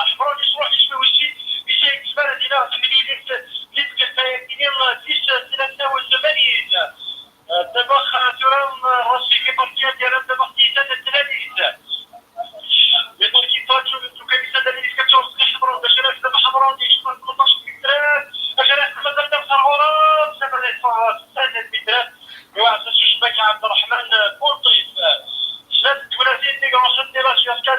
حمراني يروح يشبه وشي يشيك زبالة دينا تمليليت ليتك الفايقين فيش 83 دابا ترام راسي في بارتيات ديال دابا تيتان التلاميذ لي بارتي فاتو كيسا دابا اللي كتشوف حمران باش انا دابا حمران يشوف 13 مترات باش انا مازال دابا خرورات دابا لي مترات وعطات الشباك عبد الرحمن بورطيف 33 ديال راسات ديال لاشياسكا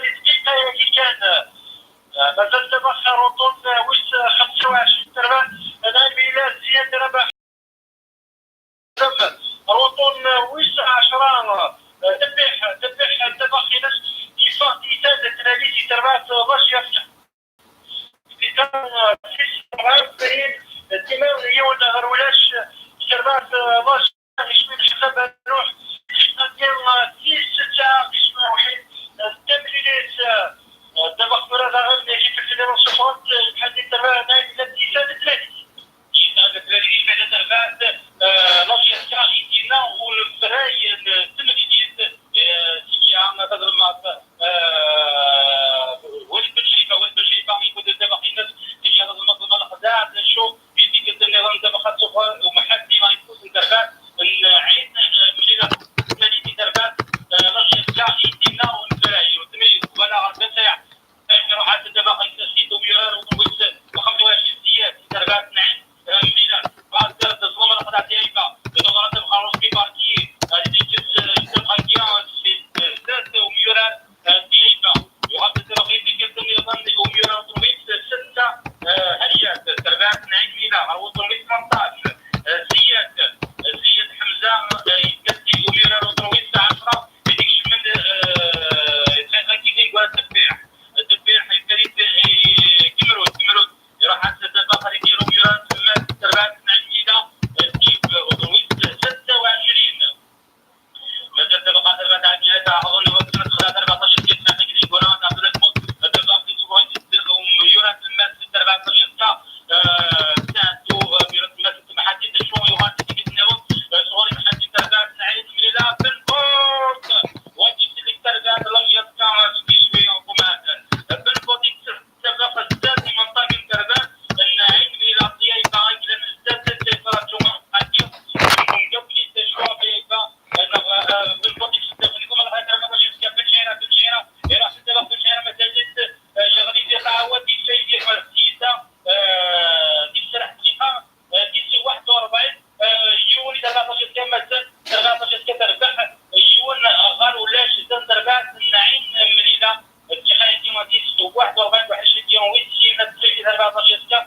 تربات النعيم مليله التحايتي ماتيس 41 21 يوم ويتي نتسجل 14 سنه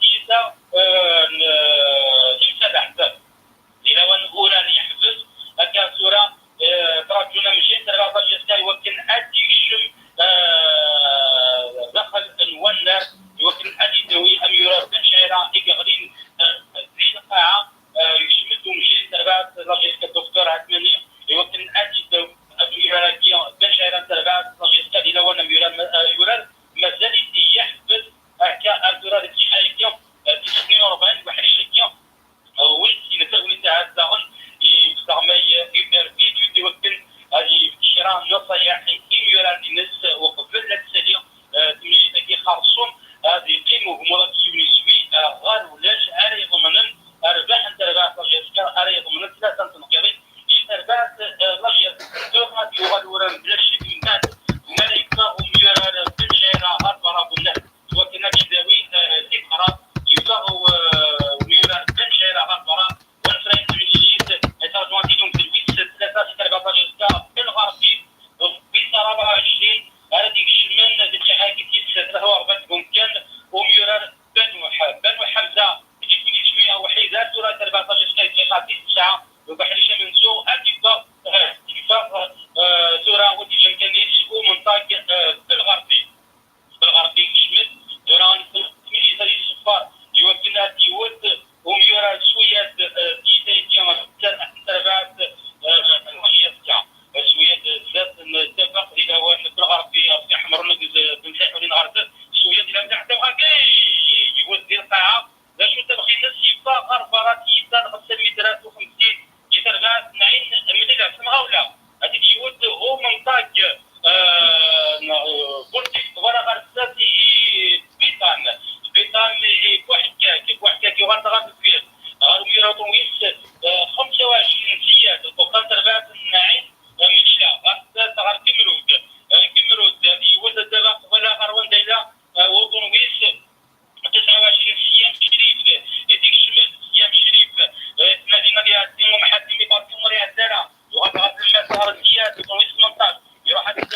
ديتا شفت الاحزاب الى ونقول اللي يحبس هكا صوره ترجونا مشيت 14 سنه يمكن ادي الشم دخل الونر يمكن ادي دوي ام يرى بن شعيره يقغرين زي القاعه يشمدوا مشيت تربات لاجيسكا الدكتور عثماني يمكن ادي دوي يرى بن شعيره تربات لاجيسكا الى ون يرى مازال يحبس هكا الدراري الاتحاديه 49 21 ويتي نتاوي تاع الزهن يستعمل يدير فيديو يمكن هذه شراء نصايح يرى الناس وقبل لا تسالي تمشي تاكي خرصون هذه قيمه مرات يونسوي غار ولاش اري ضمن ارباح انت رباح لاجيسكا اري ضمن ثلاثه تنقري يرباح لاجيسكا دوما يغادرون بلا شك من بعد ملائكه وميرا بالشارع غربره بالله وكنا كداوي ذكرى يبغوا وميرا بالشارع غربره ونفرين تمنيت يترجمون ديهم في الويت 3 بالغربي في 24 هذيك الشمال ديال شي حاجه كيتسد له 4 ممكن وميرا بنو حمزه يجيني شويه وحيدات وراه 14 سنه خاطي الساعه وبحريشه منزو اتفاق سوره ودي جمكانيش ومنطقه بالغربي شمال دوران تمشي تري الصفار يوكلنا يود وميرا شويه ديتاي ديال تربات الوحيد تاع شويه ذات نتفق الى واحد بالغربي احمر بنساحو لي نهار شويه ديال تحت يود ديال القاعه لا شو تبغي الناس يبقى غربرات يبدا 5 مترات و50 يترغات نعين ملي سمعوا ولا هذيك يود هو منطق قلت ولا غرساتي بيتان واحد كاك وغنتغاد فيه غيراتو ويس 25 سياد وكان تربات النعيم من شاء غرسات كمرود يود الدبق ولا غروان دايلا وطن ويس 29 سيام شريف هذيك الشمال سيام شريف مدينه ديال الدين ومحد ميبارتي مريا الدارة وغتغاد المسار ديال وطن ويس 18 يروح هذيك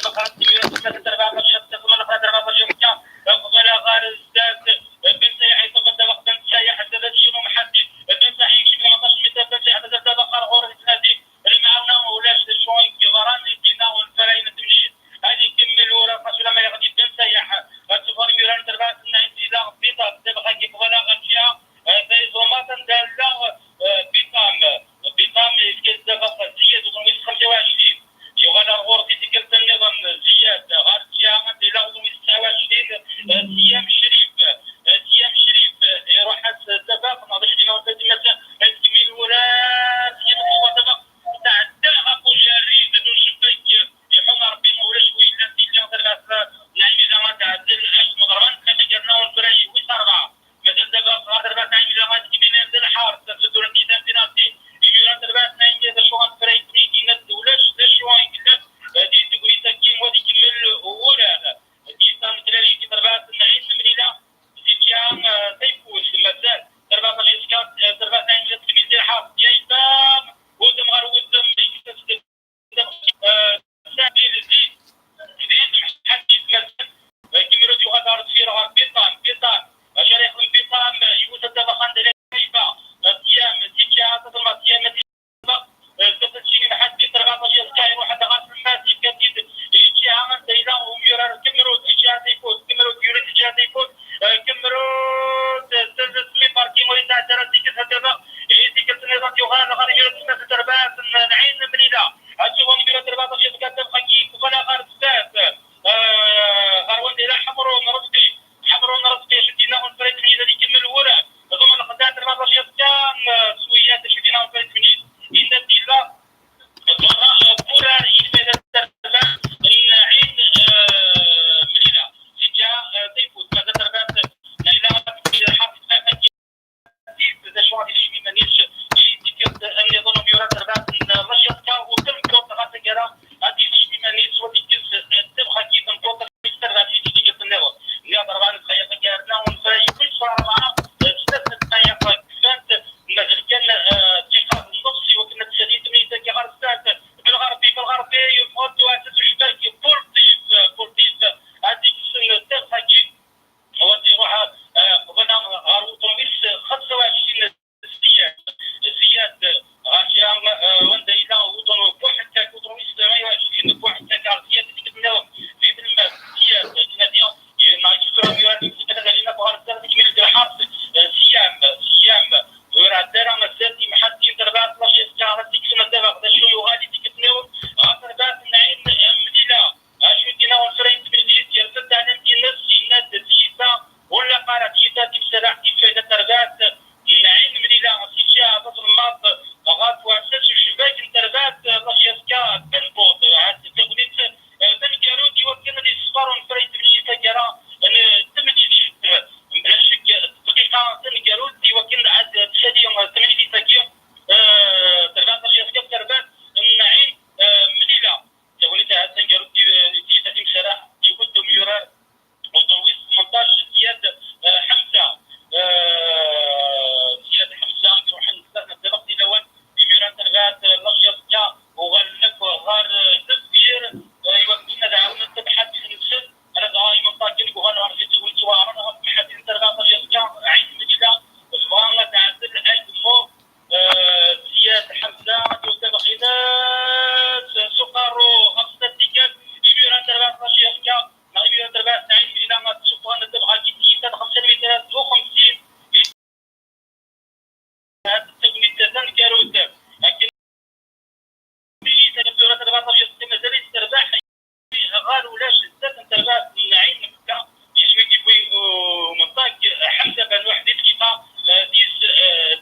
غار ولاش زاد انترفاس نعيم نبدا يشوي كيبوي ومنطق حمزه بن واحد دقيقه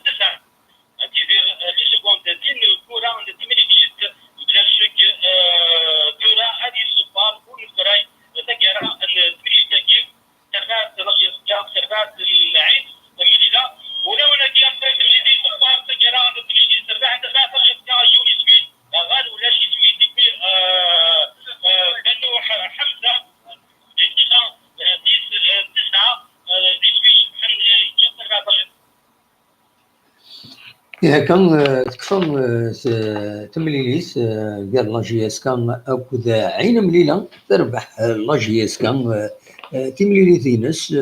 9 كيدير لي سكوند دين الكره عند التمرين شت بلا شك كره هذه سوبر ونفراي تقرا التمرين تاعي ترفات رجل ترفات العين المدينه ولا ولا كيان تمرين سوبر تقرا عند التمرين ترفات رجل تاع يونس بن غال ولا شي سويت بنو حمزه دقيقه 9 كان تكفى تمليليس قال لا جي اس كان اكد عين مليله تربح لا جي اس كان تمليليتينس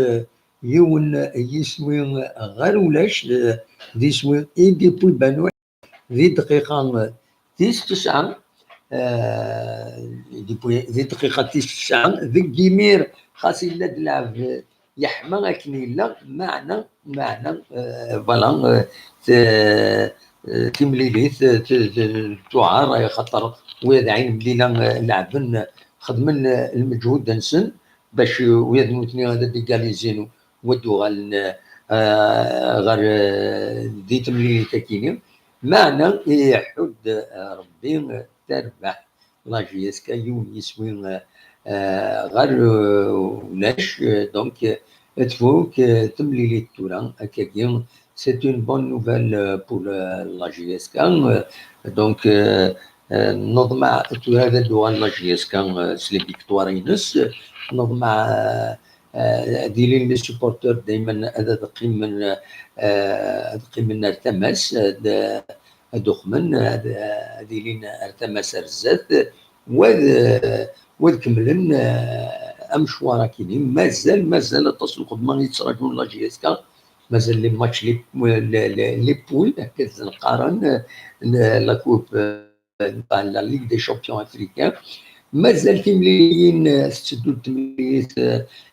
يون يسوي غير ولاش يسوي ايدي بوي بانو ذي دقيقه 9 ذي دقيقه 9 ذي كيمير خاص الا تلعب يحمى كنيلا معنى فوالا تمليليت تعار خاطر ويا عين مليله لعبن خدمن المجهود نسن باش ويا نوتني هذا ديكاليزينو ودو غير دي تمليليت كيني معنى يحد ربي تربح لا جي اس كا يوم يسوي غير ولاش دونك تفوق تمليليت تورا هكاكي c'est une bonne nouvelle pour la GSK. Donc, نضمع هذا الدوغان لا GSK سلي فيكتوارينس نضمع ديالي لي سوبورتور دائما هذا دقي من ارتماس دوخمن ديالين ارتماس رزات وكملن امشوار كاينين مازال التصل قدما يتراجعون لا GSK مازال لي ماتش لي بول كنقارن لا كوب تاع لا ليغ دي شامبيون افريكان مازال تمليين ستدو تمليت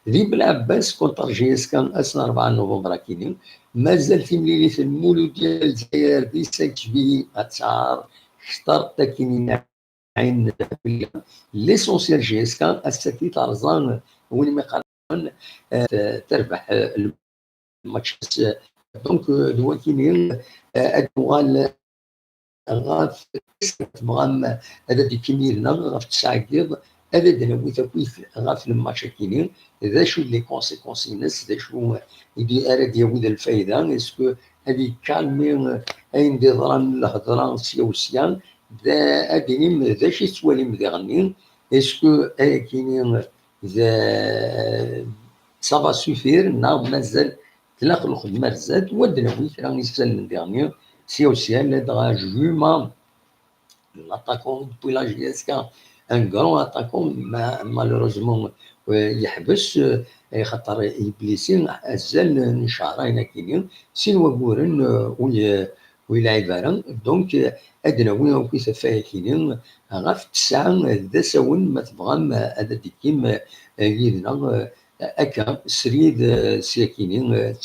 ذي بلعباس كونتر جي اس كان اصلا 4 نوفمبر كاينين مازال تمليت المولود ديال الجزائر دي 5 جويي اتشار شطر كاينين عين ليسونسيال جي اس كان السكي طرزان وين ما يقارن تربح الماتش دونك دواكينين ادوغال غاف مغام هذا دي كيميلنا غاف تساعد هذا دناوي تاكويت غاف الماتش كاينين ذا شو لي كونسيكونس ناس ذا شو يدي اراد ياود الفايده اسكو هذه كالمي اين دي ضران الهضره سياسيا ذا ادينيم ذا شي سواليم ذا غنين اسكو كاينين ذا سافا سوفير نعم مازال تلاقى الخدمه زاد ودناوي راني سال ديرنيو سياسيا دغا جوما l'attaquant depuis la GSK, un grand attaquant, malheureusement يحبس خاطر يبليسين ازال شهرين كاينين سين وغورن ويلعب راه دونك ادناوي وكيف فايكين غاف 9 ذا ساون ما تبغى هذا ديكيم يدنا اكا سريد ساكنين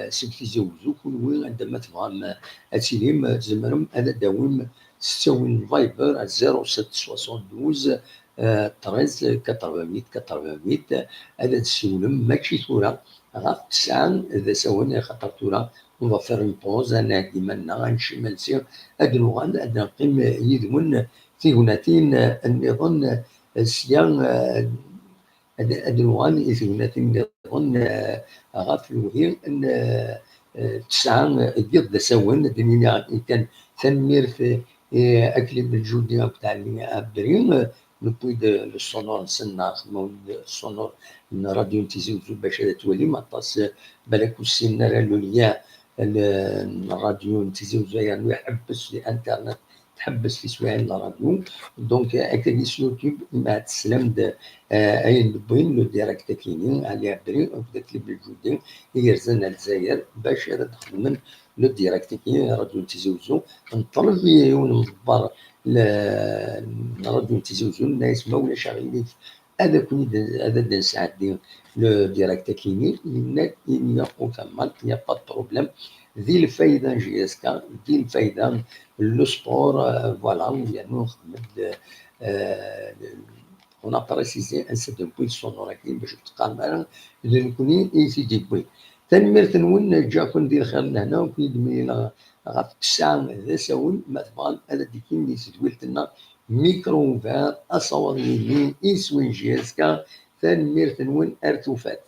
سيكتيزوزو كل وين عندما تبغى اتيليم تزمرم هذا داوم تساوي فايبر 0772 13 88 هذا تسولم ماشي ثورة غاف 9 إذا سوينا خاطر ثورة اون فا فير اون بوز انا ديما غنمشي مالسي هاد الوغان هاد نقيم يدمن تيغوناتين النظام سيان هاد الوغان يثيغوناتين النظام غاف الوهير ان 9 يض سوين دنيا كان ثمير في اكلي بالجوديه تاع اللي عبرين نبوي لو سونور نسنا خدمو السونور راديو نتيزيوزو باش تولي مطاس بالك وسينا لو ليا الراديو نتيزيوزو يعني يحبس الانترنت تحبس في سوايع الراديو دونك اكاديس يوتيوب مع تسلم اين بين لو ديريكت كاينين على عبرين بدات لي بالجوديه يرزنا الجزائر باش تخدم لو ديريكت كاين راديو نتيزيوزو نطلب ونضبر الراديو نتيزيوزو الناس ما ولا شاغلين هذا كون هذا نساعد لو ديريكت كاينين il n'y a aucun mal il n'y a pas de problème ذي الفايده جي اس كا ذي الفايده لو سبور فوالا يعني نخدم On a précisé un certain point sonore كاين باش تقامر إذا نكوني إي سيدي بوي تنميرت نون جا كون ندير خير لهنا وكون يدمي غاف الساعة ذا ساون مثلا هذا ديكين اللي سدويلت لنا ميكرو فار أصور يمين إسوين جيسكا تنميرت نون أرتوفات